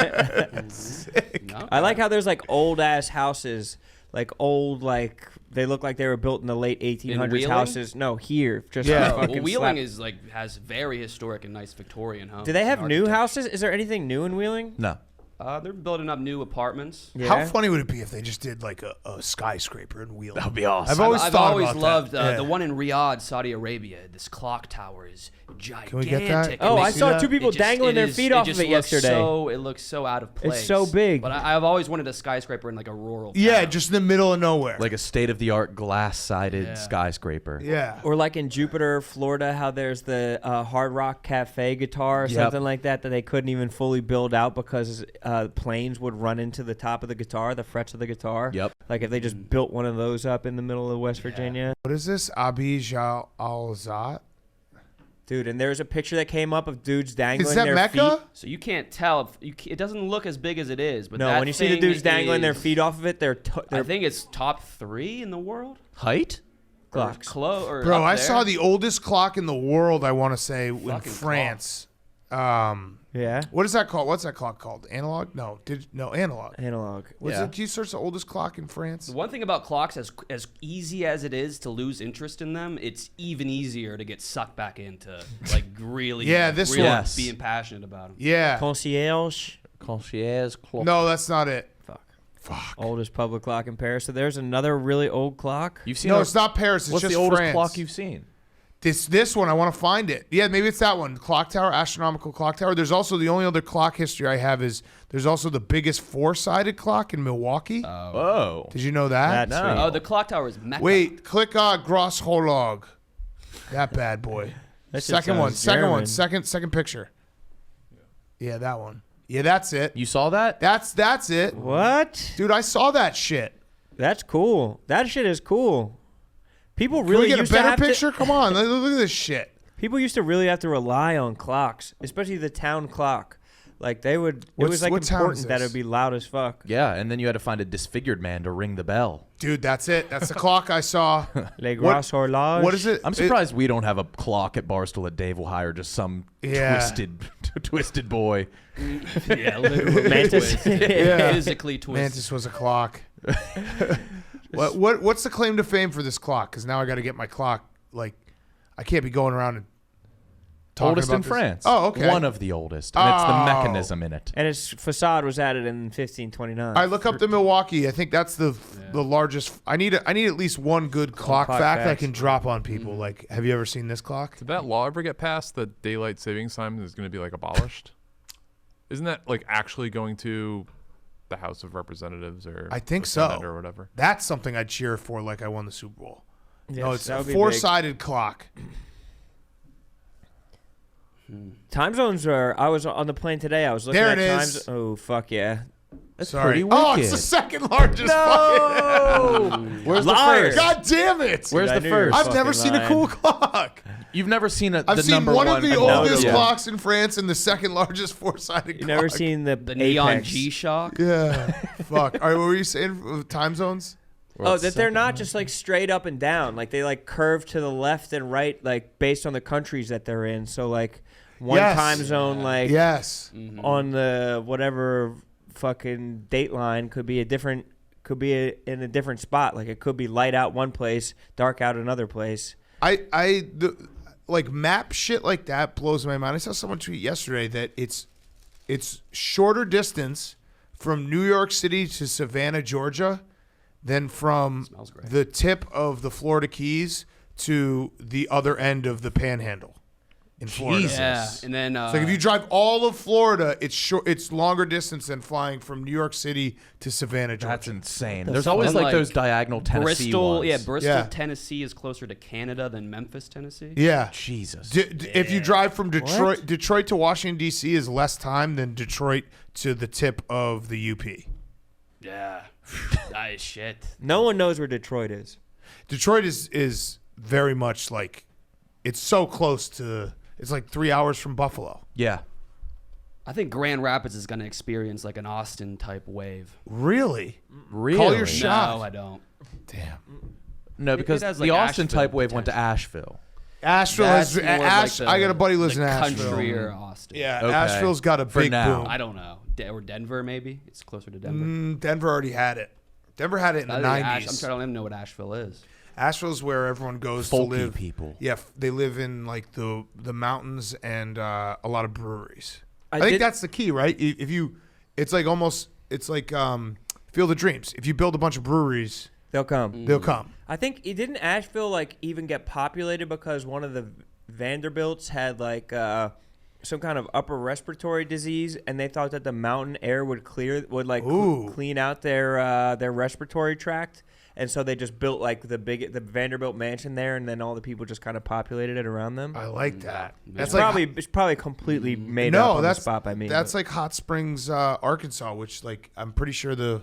nice. No? I like how there's like old ass houses, like old like they look like they were built in the late 1800s Wheeling? houses. No, here, just Yeah. fucking Well, Wheeling slap- is has very historic and nice Victorian homes. Do they have and new architecture. houses? Is there anything new in Wheeling? No. They're building up new apartments. Yeah. How funny would it be if they just did like a skyscraper in Wheeling? That would be awesome. I've always I've thought always about loved that. Yeah. the one in Riyadh, Saudi Arabia. This clock tower is gigantic. we get that? It Oh, I makes- saw that? two people it just- dangling it their is- feet off of just it looks yesterday. It looks so out of place. so big. But I've always wanted a skyscraper in like a rural Yeah, town. just in the middle of nowhere. Like a state-of-the-art glass-sided Yeah. skyscraper. yeah. Or like in Jupiter, Florida, how there's the Hard Rock Cafe guitar or Yep. something like that they couldn't even fully build out because planes would run into the top of the guitar, the frets of the guitar. Yep. Like if they just built one of those up in the middle of West Virginia. What is this? Abij al-Zat? Dude, and there's a picture that came up of dudes dangling Is that their Mecca? feet. So you can't tell. It doesn't look as big as it is. But No, that when you see the thing dudes dangling their is- feet off of it, they're I think it's top 3 in the world. Height? clocks. Bro, I saw the oldest clock in the world, I want to say, in Fucking France. Yeah. What is that called? What's that clock called? Analog? No, analog. Analog. What's Yeah. it? Can you search the oldest clock in France? The one thing about clocks, as easy as it is to lose interest in them, it's even easier to get sucked back into like really, Yeah, this really one. Yes. being passionate about them. Yeah. Concierge. Concierge clock. No, that's not it. Fuck. Fuck. Oldest public clock in Paris. So there's another really old clock. You've seen No, our- it's not Paris. It's What's just the oldest France. clock you've seen? This one, I want to find it. Yeah, maybe it's that one. Clock tower, astronomical clock tower. There's also the only other clock history I have is there's also the biggest 4-sided clock in Milwaukee. Oh. Did you know that? That's No. sweet. Oh, the clock tower is Mecca. Wait, click on Grosholog. That bad boy. That shit Second one. sounds Second one. German. Second picture. Yeah, that one. Yeah, that's it. You saw that? That's it. What? Dude, I saw that shit. That's cool. That shit is cool. People Can we really get a used to better have picture? Come on, look at this shit. People used to really have to rely on clocks, especially the town clock. Like they would. It was like what town is important that it this? would be loud as fuck. Yeah, and then you had to find a disfigured man to ring the bell. Dude, that's it. That's the clock I saw. Les What- Gros Horloge. What is it? I'm surprised we don't have a clock at Barstool that Dave will hire just some Yeah. twisted boy. Yeah, literally Mantis. twisted. Yeah. Physically twisted. Mantis was a clock. What's the claim to fame for this clock? Because now I got to get my clock. Like, I can't be going around and talking Oldest about in this. France. Oh, okay. One of the oldest. And it's the Oh. mechanism in it. And its facade was added in 1529. I look up the Milwaukee. I think that's the largest. I need at least one good clock clock fact I facts. can drop on people. Like, have you ever seen this clock? Did that law ever get passed that daylight savings time is going to be like abolished? Isn't that like actually going to the House of Representatives or I think the Senate so. or whatever? That's something I'd cheer for. Like I won the Super Bowl. Yes, No, it's that a would be big. four-sided clock. Time zones are. I was on the plane today. I was looking There at it time is. Oh fuck yeah! Sorry. pretty Oh, it's wicked. the second largest. fucking- Where's the Liar. first? God damn it! Where's I the knew you were first? I've never fucking seen a lying. cool clock. You've never seen I've the seen number one of the another oldest one. clocks in France and the second largest four-sided You clock. never seen the neon Apex. G-Shock. Yeah. Fuck. All right, what were you saying? Time zones? Oh, that they're not just like straight up and down. Like they like curve to the left and right, like based on the countries that they're in. So like one Yes. time zone, like Yes. on the whatever fucking date line could be in a different spot. Like it could be light out one place, dark out another place. Like map shit like that blows my mind. I saw someone tweet yesterday that it's shorter distance from New York City to Savannah, Georgia, than from Smells great. the tip of the Florida Keys to the other end of the Panhandle in Florida. Jesus. Yeah, and then So like if you drive all of Florida, it's longer distance than flying from New York City to Savannah, Georgia. That's insane. That's There's always something like like those diagonal Tennessee Bristol, ones. yeah, Bristol, Yeah. Tennessee is closer to Canada than Memphis, Tennessee. Yeah. Jesus. If you drive from Detroit to Washington D.C. is less time than Detroit to the tip of the UP. Yeah. Shit. No one knows where Detroit is. Detroit is very much like it's so close to. It's like 3 hours from Buffalo. Yeah. I think Grand Rapids is going to experience like an Austin type wave. Really? Really? Call your shot. No, I don't. Damn. No, because has, the like, Austin Asheville type wave went to Asheville. Asheville That's has. more of, Ash, like, I got a buddy who lives the in Asheville. country or Austin. Yeah, Okay. Asheville's got a For big now. boom. I don't know. Or Denver, maybe. It's closer to Denver. Denver already had it. Denver had it in the I think 90s. I'm trying to don't even know what Asheville is. Asheville's where everyone goes Folky to live. people. Yeah, they live in like the mountains and a lot of breweries. I I think did- that's the key, right? If you, it's like Field of Dreams. If you build a bunch of breweries, They'll come. they'll come. I think it didn't Asheville like even get populated because one of the Vanderbilts had like some kind of upper respiratory disease, and they thought that the mountain air would Ooh. clean out their respiratory tract, and so they just built like the Vanderbilt mansion there, and then all the people just kind of populated it around them. I like that. That's It's like probably completely made up on that's the spot by me. That's but- like Hot Springs, Arkansas, which like I'm pretty sure the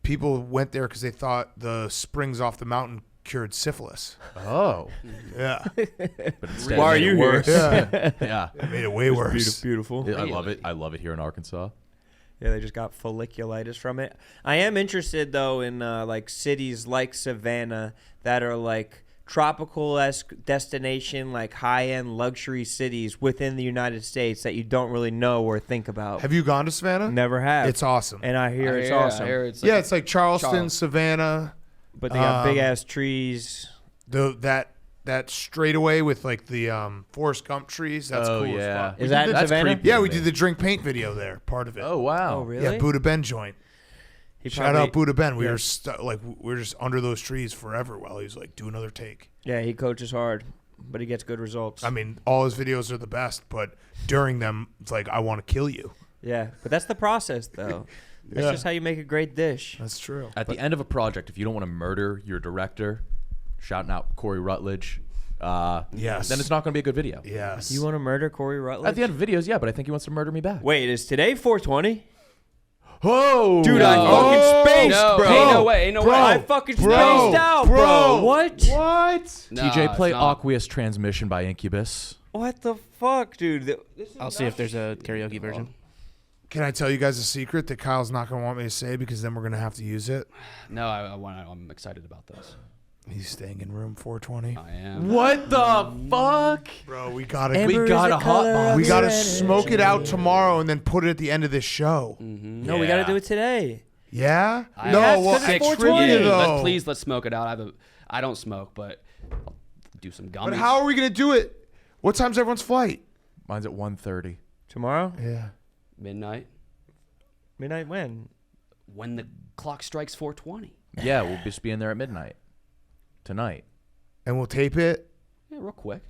people went there because they thought the springs off the mountain cured syphilis. Oh. Yeah, But instead Why are it made you it here? worse. Yeah. Yeah. it made it way worse. beautiful. I love it. I love it here in Arkansas. Yeah, they just got folliculitis from it. I am interested though in like cities like Savannah that are like tropical-esque destination, like high-end luxury cities within the United States that you don't really know or think about. Have you gone to Savannah? Never have. It's awesome. and I hear it's awesome. I hear it's Yeah, it's like Charleston, Charleston. Savannah. But they got big ass trees. That straightaway with like the Forrest Gump trees. That's Oh, cool yeah. as fuck. Is that in That's Savannah? creepy. Yeah, we did the drink paint video there. Part of it. Oh, wow. Oh, really? Yeah, Buddha Ben joint. He Shout out probably- Buddha Ben. We yeah. were just under those trees forever while he was like, do another take. Yeah, he coaches hard, but he gets good results. I mean, all his videos are the best, but during them, it's like I want to kill you. Yeah, but that's the process though. That's Yeah. just how you make a great dish. That's true. At the end of a project, if you don't want to murder your director, shouting out Corey Rutledge, Yes. then it's not going to be a good video. Yes. You want to murder Corey Rutledge? At the end of videos, yeah, but I think he wants to murder me back. Wait, is today 420? Oh, Dude, I fucking spaced, No, bro. ain't no way, ain't no way. I fucking spaced Bro, out, bro. bro. What? What? Nah, TJ, play it's not. Aqueous Transmission by Incubus. What the fuck, dude? This is I'll see if there's a karaoke version. Can I tell you guys a secret that Kyle's not going to want me to say because then we're going to have to use it? No, I'm excited about this. He's staying in room 420. I am. What the fuck? Bro, we got to Amber is got the a hot color box. of we got to red. smoke it out tomorrow and then put it at the end of this show. No, we gotta do it today. Yeah? I No, have well, because it's at 420. trivia though. Let's smoke it out. I don't smoke, but I'll do some gummies. But how are we going to do it? What time's everyone's flight? Mine's at 1:30. Tomorrow? Yeah. Midnight Midnight when? when the clock strikes 4:20. Yeah, we'll just be in there at midnight tonight. And we'll tape it? Yeah, real quick.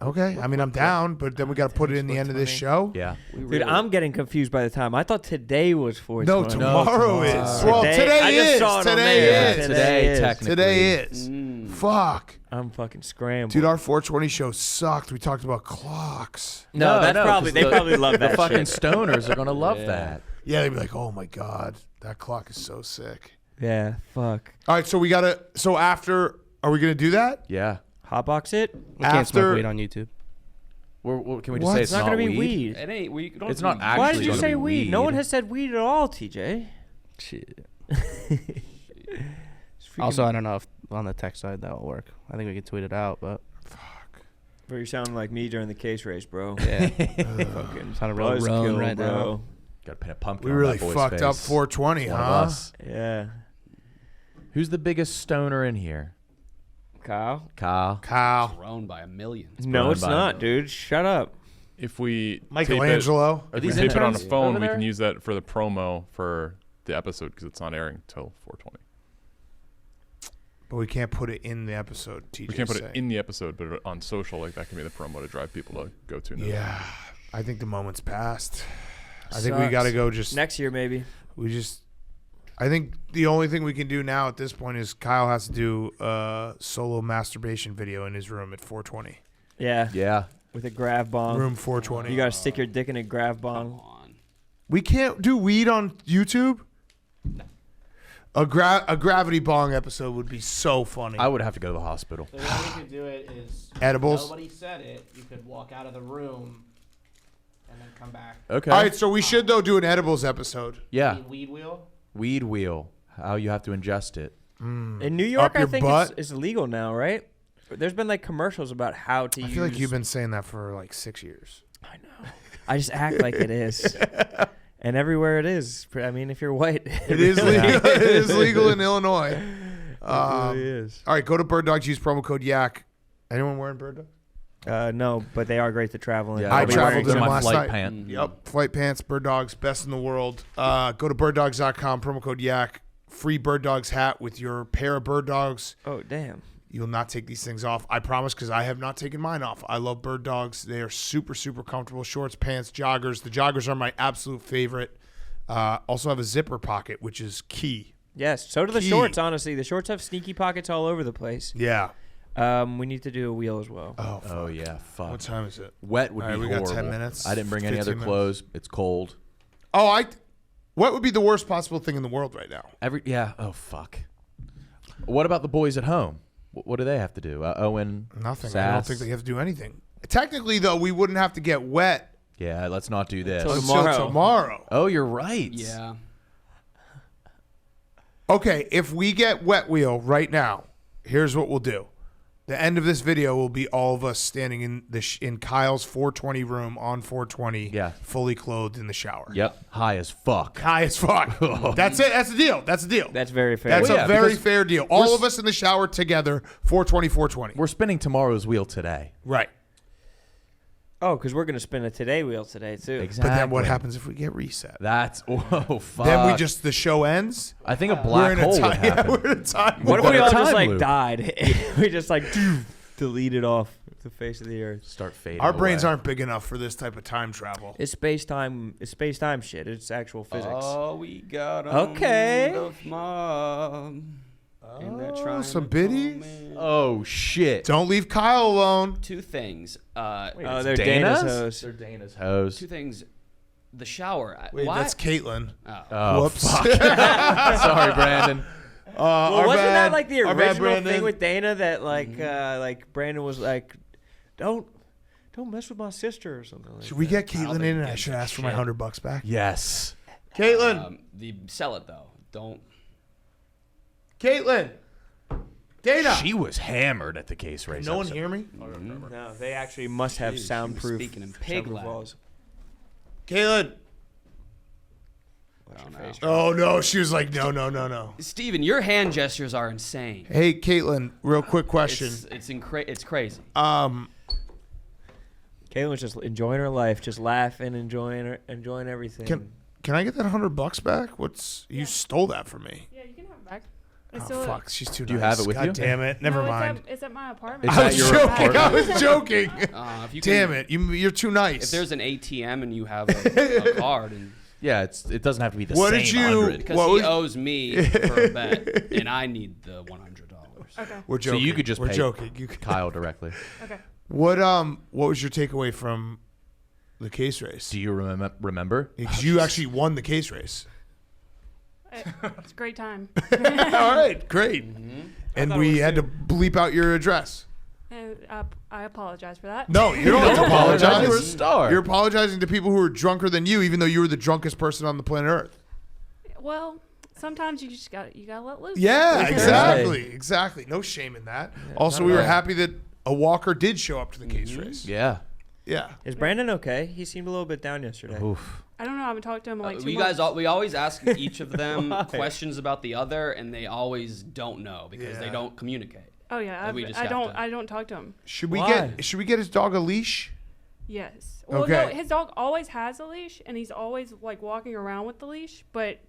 Okay. I mean, I'm down, but then we got to put it in the end of this show? Yeah. Dude, I'm getting confused by the time. I thought today was 420. No, tomorrow is. Well, Today- today I just is. saw it on Today there. is. Today, is. technically. Today is. Mm. Fuck. I'm fucking scrambled. Dude, our 420 show sucked. We talked about clocks. no, that's probably 'cause they probably love The that fucking shit. stoners are gonna love Yeah. that. Yeah, they'd be like, oh my God, that clock is so sick. Yeah, fuck. All right, so we got to, so after, are we going to do that? Yeah. Hotbox it? We can't After- smoke weed on YouTube. Can we just What? say It's not gonna be weed. It ain't. We don't It's have not to be- actually Why did you gonna say be weed? No weed. one has said weed at all, TJ. Shit. It's freaking- Also, I don't know if on the tech side that will work. I think we could tweet it out, but Bro, you sound like me during the case race, bro. yeah, Fucking it's on a real buzzkill, run right bro. now. Gotta pin a pumpkin We on really that boy's fucked up face. 420, One of huh? us. Yeah. Who's the biggest stoner in here? Kyle? Kyle. Kyle. Grown by a million. No, grown it's by- not, dude. Shut up. If we Michelangelo. Are if we these tape it on a interns phone, over we there? can use that for the promo for the episode because it's not airing till 420. But we can't put it in the episode, TJ. We can't put it in the episode, but on social, like that can be the promo to drive people to go to. Yeah. I think the moment's passed. I think we Sucks. got to go just, Next year, maybe. I think the only thing we can do now at this point is Kyle has to do a solo masturbation video in his room at 420. Yeah. Yeah. With a grav bong. Room 420. You gotta stick your dick in a grav Come bong. on. We can't do weed on YouTube? A gravity bong episode would be so funny. I would have to go to the hospital. The way we could do it is Edibles? nobody said it. You could walk out of the room and then come back. Okay. All right, so we should though do an edibles episode. Yeah. Weed wheel. Weed wheel. How you have to ingest it. In New York, Up your I think butt? it's legal now, right? There's been like commercials about how to I use. feel like you've been saying that for like 6 years. I know. I just act like it is. And everywhere it is. I mean, if you're white, It is really legal. It is legal in Illinois. It really is. All right, go to Bird Dogs. Use promo code Yak. Anyone wearing Bird Dogs? No, but they are great to travel in. Yeah, I I'll be traveled wearing in in some. them my last flight night. pant. Yep, flight pants, Bird Dogs, best in the world. Go to birddogs.com, promo code Yak. Free Bird Dogs hat with your pair of Bird Dogs. Oh, damn. You will not take these things off. I promise, because I have not taken mine off. I love Bird Dogs. They are super, super comfortable. Shorts, pants, joggers. The joggers are my absolute favorite. Also have a zipper pocket, which is key. Yes, so do the Key. shorts, honestly. The shorts have sneaky pockets all over the place. Yeah. We need to do a wheel as well. Oh, fuck. Oh yeah. Fuck. What time is it? Wet would All right, be we got horrible. 10 minutes, I didn't bring any other 15 minutes. clothes. It's cold. Oh, what would be the worst possible thing in the world right now? Yeah. Oh fuck. What about the boys at home? What do they have to do? Owen. Nothing. I Sass? don't think they have to do anything. Technically, though, we wouldn't have to get wet Yeah. Let's not do this. Until until tomorrow. Oh, you're right. Yeah. Okay, if we get wet wheel right now, here's what we'll do. The end of this video will be all of us standing in in Kyle's 420 room on 420, Yeah. fully clothed in the shower. Yep. High as fuck. High as fuck. That's it. That's the deal. That's the deal. That's very fair. That's Well, yeah, a very because fair deal. All of us in the shower together, 420, 420. We're spinning tomorrow's wheel today. Right. Oh, because we're going to spin a today wheel today, too. Exactly. But then what happens if we get reset? That's fuck. Then the show ends. I think a We're black in a hole would time. Yeah, happen. we're in a time. What if What we a all just, time like, loop. died? We just, like, deleted off the face of the earth. Start fading. Our brains away. aren't big enough for this type of time travel. It's space-time. It's space-time shit. It's actual physics. Oh, we got Okay. Mom. Oh, some biddies? Oh shit. Don't leave Kyle alone. Two things. Oh, they're Dana's? Dana's hoes. They're Dana's hoes. Two things. The shower. Wait, why? that's Caitlin. Oh, Whoops. fuck. Sorry, Brandon. Well, wasn't that like the Our bad, original thing Brandon. with Dana that like Brandon was like, don't mess with my sister or something like Should we that. get I don't Caitlin think in and he I gives should a ask for my shit. $100 back? Yes. Caitlin. Sell it though. Don't. Caitlin. Dana. She was hammered at the case race. No one episode. hear me? No, they actually must have Jeez, she was soundproof. speaking in pig soundproof Latin. walls. Caitlin. I don't know. Oh, no. She was like, no. Steven, your hand gestures are insane. Hey, Caitlin, real quick question. It's crazy. Caitlin's just enjoying her life, just laughing, enjoying everything. Can I get that $100 back? You stole that from me. Yeah, you can have it back. Oh, It's still fuck. She's too nice. Do you have it with God you? damn it. Never no, mind. It's at my apartment. Is I that was your joking. apartment? I was joking. If you Damn can, it. You're too nice. If there's an ATM and you have a card, and Yeah, it doesn't have to be the What same did you- 100. because What he was- owes me for a bet, and I need the $100. Okay. We're So joking. you could just We're pay joking. You could. Kyle directly. Okay. What was your takeaway from the case race? Do you remember? Because you actually won the case race. It's a great time. All right, great. And thought it we was had to bleep out your address. And I apologize for that. No, you don't have to You're a apologize. star. You're apologizing to people who are drunker than you, even though you were the drunkest person on the planet Earth. Well, sometimes you just gotta let loose. Yeah, Thursday. exactly. No shame in that. Also, we were happy that a walker did show up to the case race. Yeah. Yeah. Is Brandon okay? He seemed a little bit down yesterday. Oof. I don't know. I haven't talked to him in like 2 we months. guys, we always ask each of them Why? questions about the other, and they always don't know because they Yeah. don't communicate. Oh yeah, we just I have don't. to- I don't talk to him. Should we Why? get his dog a leash? Yes. Well, Okay. no, his dog always has a leash, and he's always like walking around with the leash, but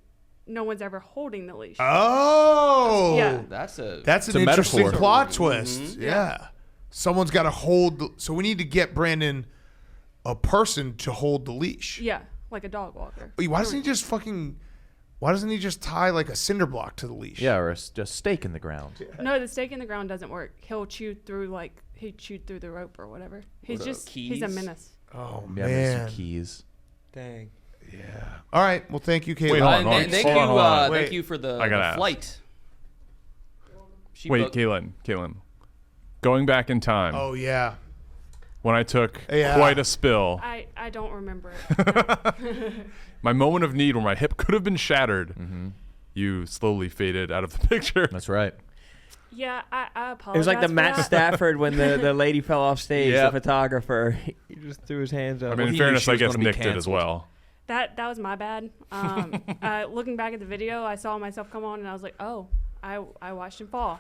no one's ever holding the leash. Oh. Yeah. That's That's It's an a interesting metaphor. plot twist. Yeah. Someone's got to hold. So we need to get Brandon a person to hold the leash. Yeah, like a dog walker. Wait, why doesn't he just tie like a cinder block to the leash? Yeah, or just stake in the ground. No, the stake in the ground doesn't work. He'll chew through the rope or whatever. He's What, he's a keys? menace. Oh Yeah, there's man. some keys. Dang. All right. Well, thank you, Caitlin. Wait, hold on, and hold on. thank Hold you, on, hold on. Wait. thank you for the I gotta ask. flight. She Wait, booked- Caitlin. Going back in time, Oh yeah. when I took Yeah. quite a spill, I don't remember it. No. my moment of need where my hip could have been shattered, Mm-hmm. you slowly faded out of the picture. That's right. Yeah, I apologize. It was like the for Matt that. Stafford when the lady fell off stage, Yep. the photographer. He just threw his hands up. I mean, in he knew fairness, she I was guess gonna be Nick did as canceled. well. That was my bad. Looking back at the video, I saw myself come on, and I was like, oh, I watched him fall.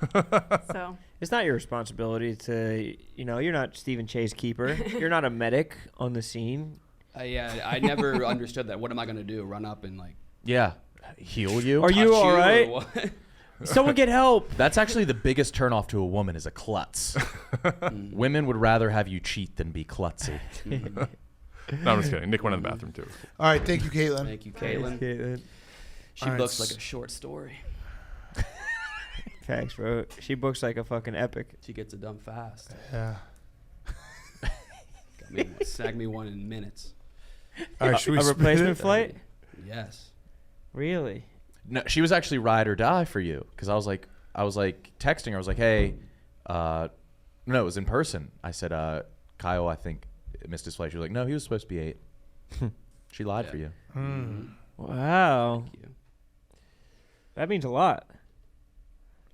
So It's not your responsibility to, you're not Stephen Che's keeper. You're not a medic on the scene. yeah, I never understood that. What am I gonna do? Run up and like Yeah. Heal you? Are you touch all or right? what? Someone get help. That's actually the biggest turnoff to a woman is a klutz. Women would rather have you cheat than be klutzy. No, I'm just kidding. Nick went in the bathroom too. All right. Thank you, Caitlin. Thank you, Caitlin. She All right, books like a short story. Facts, bro. She books like a fucking epic. She gets it done fast. Yeah. Snag me one in minutes. All right. Should we A spin replacement it? flight? Yes. Really? No, she was actually ride or die for you because I was like texting her. I was like, hey, no, it was in person. I said, Kyle, I think missed his flight. She was like, no, he was supposed to be 8. She lied Yeah. for you. Wow. Thank you. That means a lot.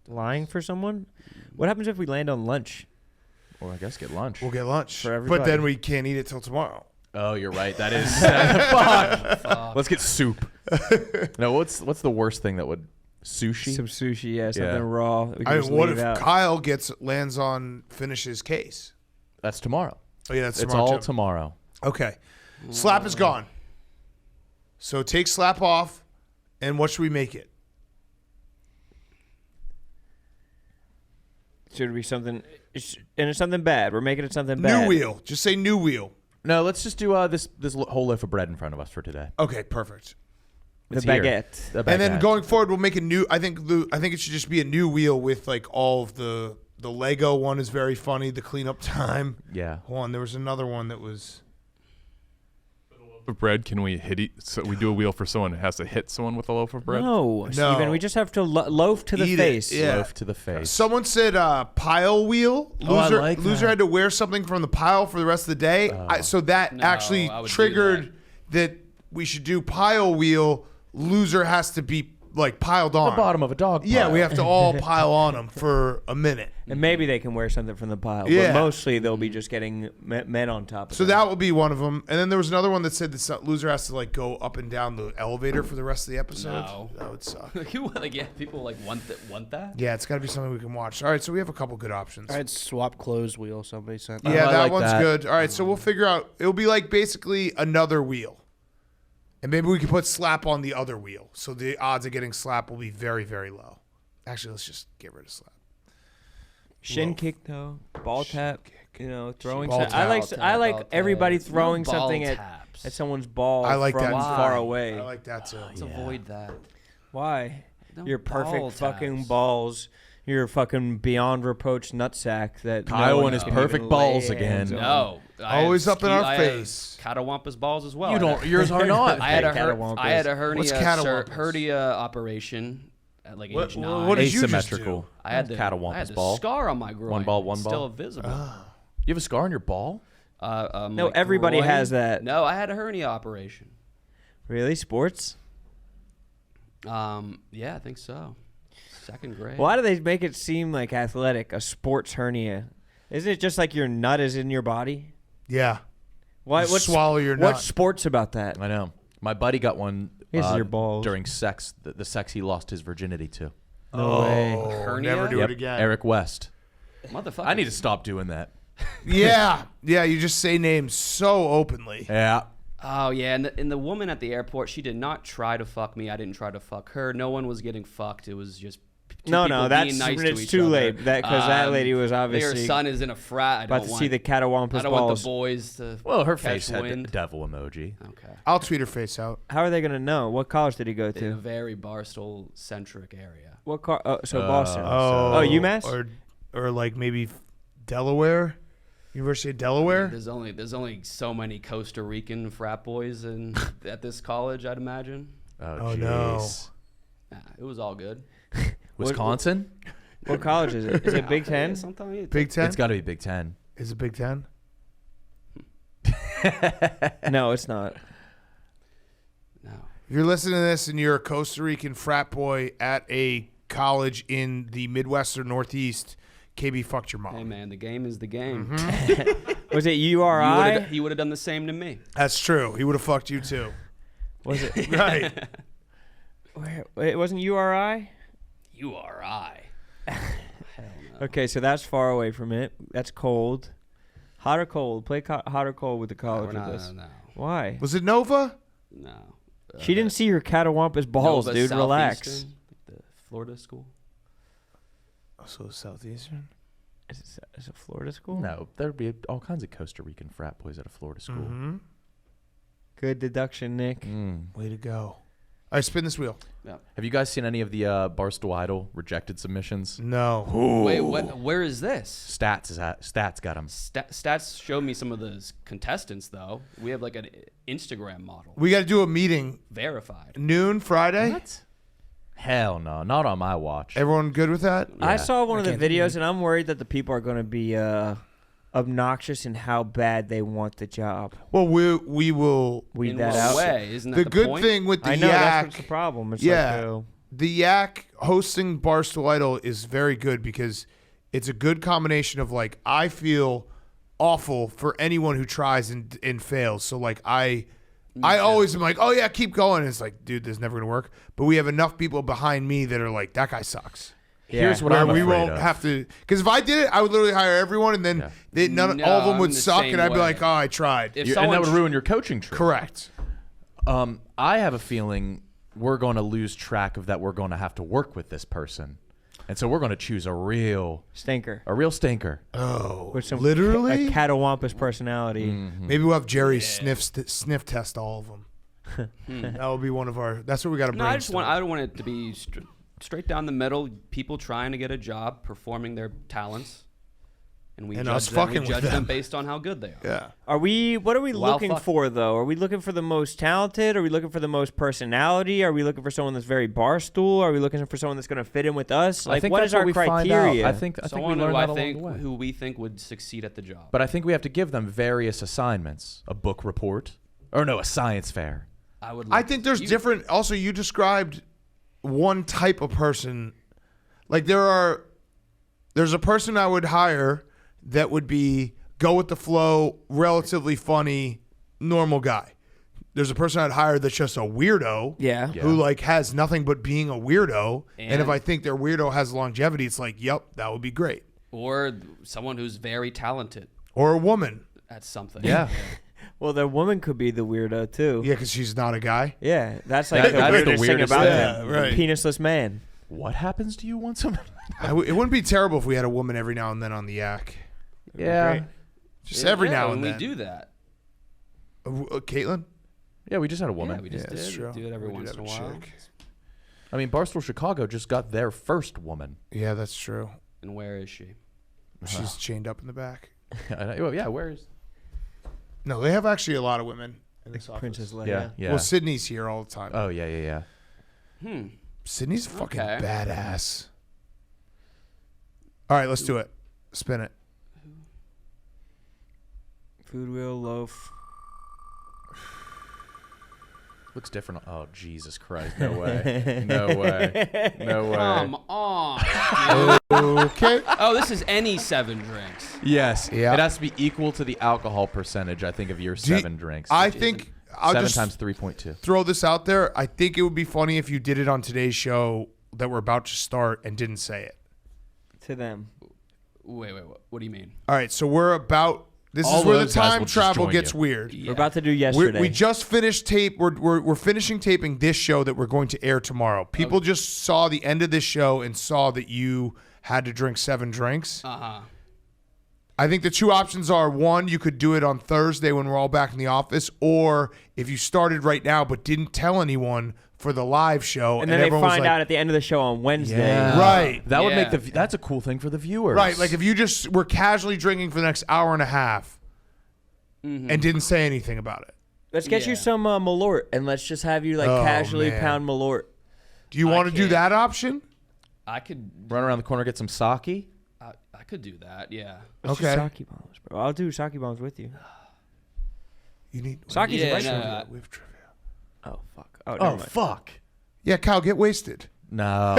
Lying for someone? What happens if we land on lunch? Or I guess get lunch. We'll get lunch. For But everybody. then we can't eat it till tomorrow. Oh, you're right. That is fuck. Let's get soup. No, what's the worst thing that would sushi? Some sushi, yeah, something Yeah. raw. We can I just mean, what leave if out. Kyle finishes case? That's tomorrow. Oh yeah, that's It's tomorrow. all too. tomorrow. Okay. Slap is gone. So take Slap off, and what should we make it? Should it be something? And it's something bad. We're making it something bad. New wheel. Just say new wheel. No, let's just do this whole loaf of bread in front of us for today. Okay, perfect. The It's here. baguette. The And then baguette. going forward, we'll make a new. I think it should just be a new wheel with like all of the Lego one is very funny. The cleanup time. Yeah. Hold on, there was another one that was. of bread, can we so we do a wheel for someone who has to hit someone with a loaf of bread? No, Steven, we just have to loaf to the Eat it, face. yeah. Loaf to the face. Someone said pile wheel. Oh, I Loser, like loser that. had to wear something from the pile for the rest of the day. So that No, actually I would do triggered that we should do pile wheel. Loser has to be like piled on. The bottom of a dog. Yeah, pile. we have to all pile on them for a minute. And maybe they can wear something from the pile. Yeah. But mostly they'll be just getting men on top of So them. that will be one of them. And then there was another one that said the loser has to like go up and down the elevator for the rest of the episode. No. That would suck. Like, yeah, people like want that. Yeah, it's got to be something we can watch. All right, so we have a couple good options. I had swap clothes wheel. Somebody sent. Yeah, I that like one's that. good. All right, so we'll figure out. It'll be like basically another wheel. And maybe we can put slap on the other wheel. So the odds of getting slap will be very, very low. Actually, let's just get rid of slap. Shin Loaf. kick though, ball tap, throwing. Ball I like tap. I like Ball everybody tap. throwing No ball something taps. at someone's ball I like from that. far Why? away. I like that too. Let's avoid that. Why? No Your perfect ball fucking taps. balls. Your fucking beyond reproach nutsack that Kyle no one and his can perfect even balls lay again. hands on. No, I Always had up in our I had face. Catawampus balls as well. You don't. Yours are not. I had a Catawampus. I had a hernia What's catawampus? hernia operation at like What- age what 9. did you just Asymmetrical. do? I had the Catawampus I had the ball. scar on my groin. One ball, one It's ball. Still visible. You have a scar on your ball? No, everybody groin. has that. No, I had a hernia operation. Really, sports? Yeah, I think so. Second grade. Why do they make it seem like athletic? A sports hernia? Isn't it just like your nut is in your body? Yeah. Why? You What's swallow your nut. What's sports about that? I know. My buddy got one Here's your balls. during sex. The sex he lost his virginity to. No way. Hernia? Never do Yep, it again. Eric West. Motherfucker. I need to stop doing that. Yeah. Yeah, you just say names so openly. Yeah. Oh yeah, and the woman at the airport, she did not try to fuck me. I didn't try to fuck her. No one was getting fucked. It was just two No, people that's being nice to it's each too other. late. Because that lady was Her obviously son is in a frat. I about don't to want, see the Catawampus I don't want balls. the boys to. Well, her catch face had wind. the devil emoji. Okay. I'll tweet her face out. How are they gonna know? What college did he go In a to? very Barstool centric area. What car? Oh, so Boston. Oh, UMass? Or like maybe Delaware? University of Delaware? There's only so many Costa Rican frat boys at this college, I'd imagine. Oh, no. jeez. Nah, it was all good. Wisconsin? What college is it? Is it Big Ten? Yeah, sometimes Big Ten? It's got to be Big Ten. Is it Big Ten? No, it's not. No. If you're listening to this and you're a Costa Rican frat boy at a college in the Midwest or Northeast, KB fucked your mom. Hey man, the game is the game. Was it URI? He would have done the same to me. That's true. He would have fucked you too. Was it? Right. Where, it wasn't URI. URI. Hell no. Okay, so that's far away from it. That's cold. Hot or cold? Play hot or cold with the college with us. No. Why? Was it Nova? No. She didn't see your Catawampus balls, Nova dude. Relax. Southeastern, like the Florida school. So Southeastern? Is it Florida school? No, there'd be all kinds of Costa Rican frat boys at a Florida school. Mm-hmm. Good deduction, Nick. Mm. Way to go. All right, spin this wheel. Have you guys seen any of the Barstool Idol rejected submissions? No. Wait, what? Where is this? Stats got them. Stats showed me some of the contestants though. We have like an Instagram model We got to do a meeting verified. noon Friday. What? Hell no, not on my watch. Everyone good with that? Yeah. I saw one of the can't do videos, and I'm worried that the people are going to be obnoxious in how bad they want the job. Well, we will. Weed In that what out. way? Isn't that The the good point? thing with the I know that's Yak, what's the problem. It's Yeah. like, the Yak hosting Barstool Idol is very good because it's a good combination of like I feel awful for anyone who tries and fails. So like I always am like, oh yeah, keep going. And it's like, dude, this is never gonna work. But we have enough people behind me that are like, that guy sucks. Here's what Where I'm we afraid won't of. have to, because if I did it, I would literally hire everyone, and then Yeah. all of them I'm would the suck, same and I'd be way. like, oh, I tried. If and someone that would ruin your coaching tree. Correct. I have a feeling we're going to lose track of that. We're going to have to work with this person, and so we're going to choose a real stinker. stinker. Oh, With some literally. a Catawampus personality. Maybe we'll have Jerry sniff test all of them. That will be one of our. That's what we got to No, I just brainstorm. want. I don't want it to be straight down the middle. People trying to get a job, performing their talents. and we And judge us them, fucking we with judge them. them based on how good they are. Yeah. What are we While looking fuck- for though? Are we looking for the most talented? Are we looking for the most personality? Are we looking for someone that's very Barstool? Are we looking for someone that's going to fit in with us? I Like, think what that's is our what we find criteria? out. I think we Someone learn who that I along think the way. who we think would succeed at the job. But I think we have to give them various assignments: a book report, or no, a science fair. I think there's you- different. Also, you described one type of person. Like there's a person I would hire that would be go with the flow, relatively funny, normal guy. There's a person I'd hire that's just a weirdo. Yeah. Who like has nothing but being a weirdo. And if And- I think their weirdo has longevity, it's like, yep, that would be great. or someone who's very talented Or a woman. at something. Yeah. Well, the woman could be the weirdo too. Yeah, because she's not a guy. Yeah, that's like That- the that's the weirdest thing weirdest about thing. him. Yeah, right. Penisless man. What happens to you once someone? It wouldn't be terrible if we had a woman every now and then on the yak. Yeah. Great. Just every now and we then. do that. Caitlin? Yeah, we just had a woman. Yeah, we just Yeah, that's did. true. We do it every We did once in a have a while. chick. I mean, Barstool Chicago just got their first woman. Yeah, that's true. And where is she? She's chained up in the back. Well, yeah, where is? No, they have actually a lot of women in this office. Princess Leia. Yeah, yeah. Well, Sydney's here all the time. Oh, yeah. Hmm. Sydney's fucking Okay. badass. All right, let's do it. Spin it. Food wheel loaf. Looks different. Oh, Jesus Christ. No way. No way. No way. Come on. Okay. Oh, this is any 7 drinks. Yes. Yeah. It has to be equal to the alcohol percentage, I think, of your Do you- 7 drinks. I think I'll 7 just times 3.2. throw this out there. I think it would be funny if you did it on today's show that we're about to start and didn't say it. To them. Wait. What do you mean? All right, so we're about. This All is where the those guys time will just travel join gets you. weird. Yeah. We're about to do We're, yesterday. we just finished tape. We're finishing taping this show that we're going to air tomorrow. People just saw the end of this show and saw that you had to drink 7 drinks. Uh-huh. I think the two options are, one, you could do it on Thursday when we're all back in the office, or if you started right now but didn't tell anyone for the live show, and then they everyone was find like, out at the end of the show on Wednesday. Yeah. Right. That would make Yeah. that's a cool thing for the viewers. right, like if you just were casually drinking for the next hour and a half Mm-hmm. and didn't say anything about it. Let's get you Yeah. some Malort, and let's just have you like Oh, casually man. pound Malort. Do you I want to do can't. that option? I could Run around the corner, get some sake. I could do that. Yeah. Let's do Okay. sake bombs, bro. I'll do sake bombs with you. You need Sake's Yeah, a no, restaurant. with trivia. Oh fuck. Oh, Oh, never mind. fuck. Yeah, Kyle, get wasted. No.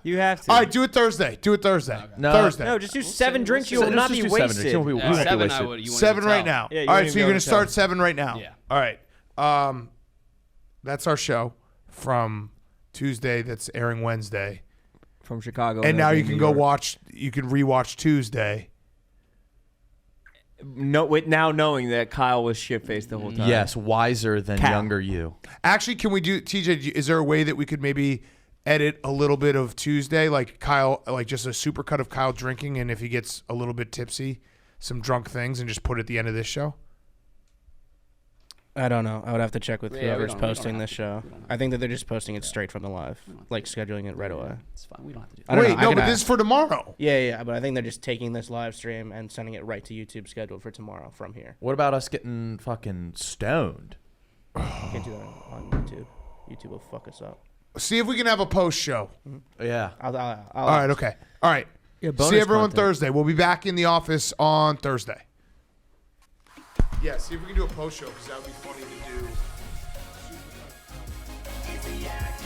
You have to. All right, do it Thursday. Do it Thursday. No. Thursday. No, just do We'll 7 say- drinks. we'll You say- will not Let's be just do 7 wasted. drinks. We won't Yeah, be 7 wasted. I would. You 7 right now. Yeah, you all won't right, so even you're be going able to to start tell. 7 right now. Yeah. All right. That's our show from Tuesday that's airing Wednesday. From Chicago. And now it'll you be can New go York. watch, you can rewatch Tuesday. No, with now knowing that Kyle was shit faced the whole time. Yes, wiser than Cal. younger you. Actually, can we do, TJ, is there a way that we could maybe edit a little bit of Tuesday? Like Kyle, like just a super cut of Kyle drinking, and if he gets a little bit tipsy, some drunk things, and just put it at the end of this show? I don't know. I would have to check with Yeah, we whoever's don't- we don't posting have this to. show. We don't have I think that they're just posting it straight from the live, We don't have like scheduling it right away. It's fine. We don't have to do I that. don't Wait, know. I no, can but this ask. is for tomorrow. Yeah, but I think they're just taking this live stream and sending it right to YouTube, scheduled for tomorrow from here. What about us getting fucking stoned? You can't do that on YouTube. YouTube will fuck us up. See if we can have a post show. Yeah. I'll All right, okay. All right. Yeah, See bonus everyone content. Thursday. We'll be back in the office on Thursday. Yeah, see if we can do a post show because that would be funny to do. It's the act.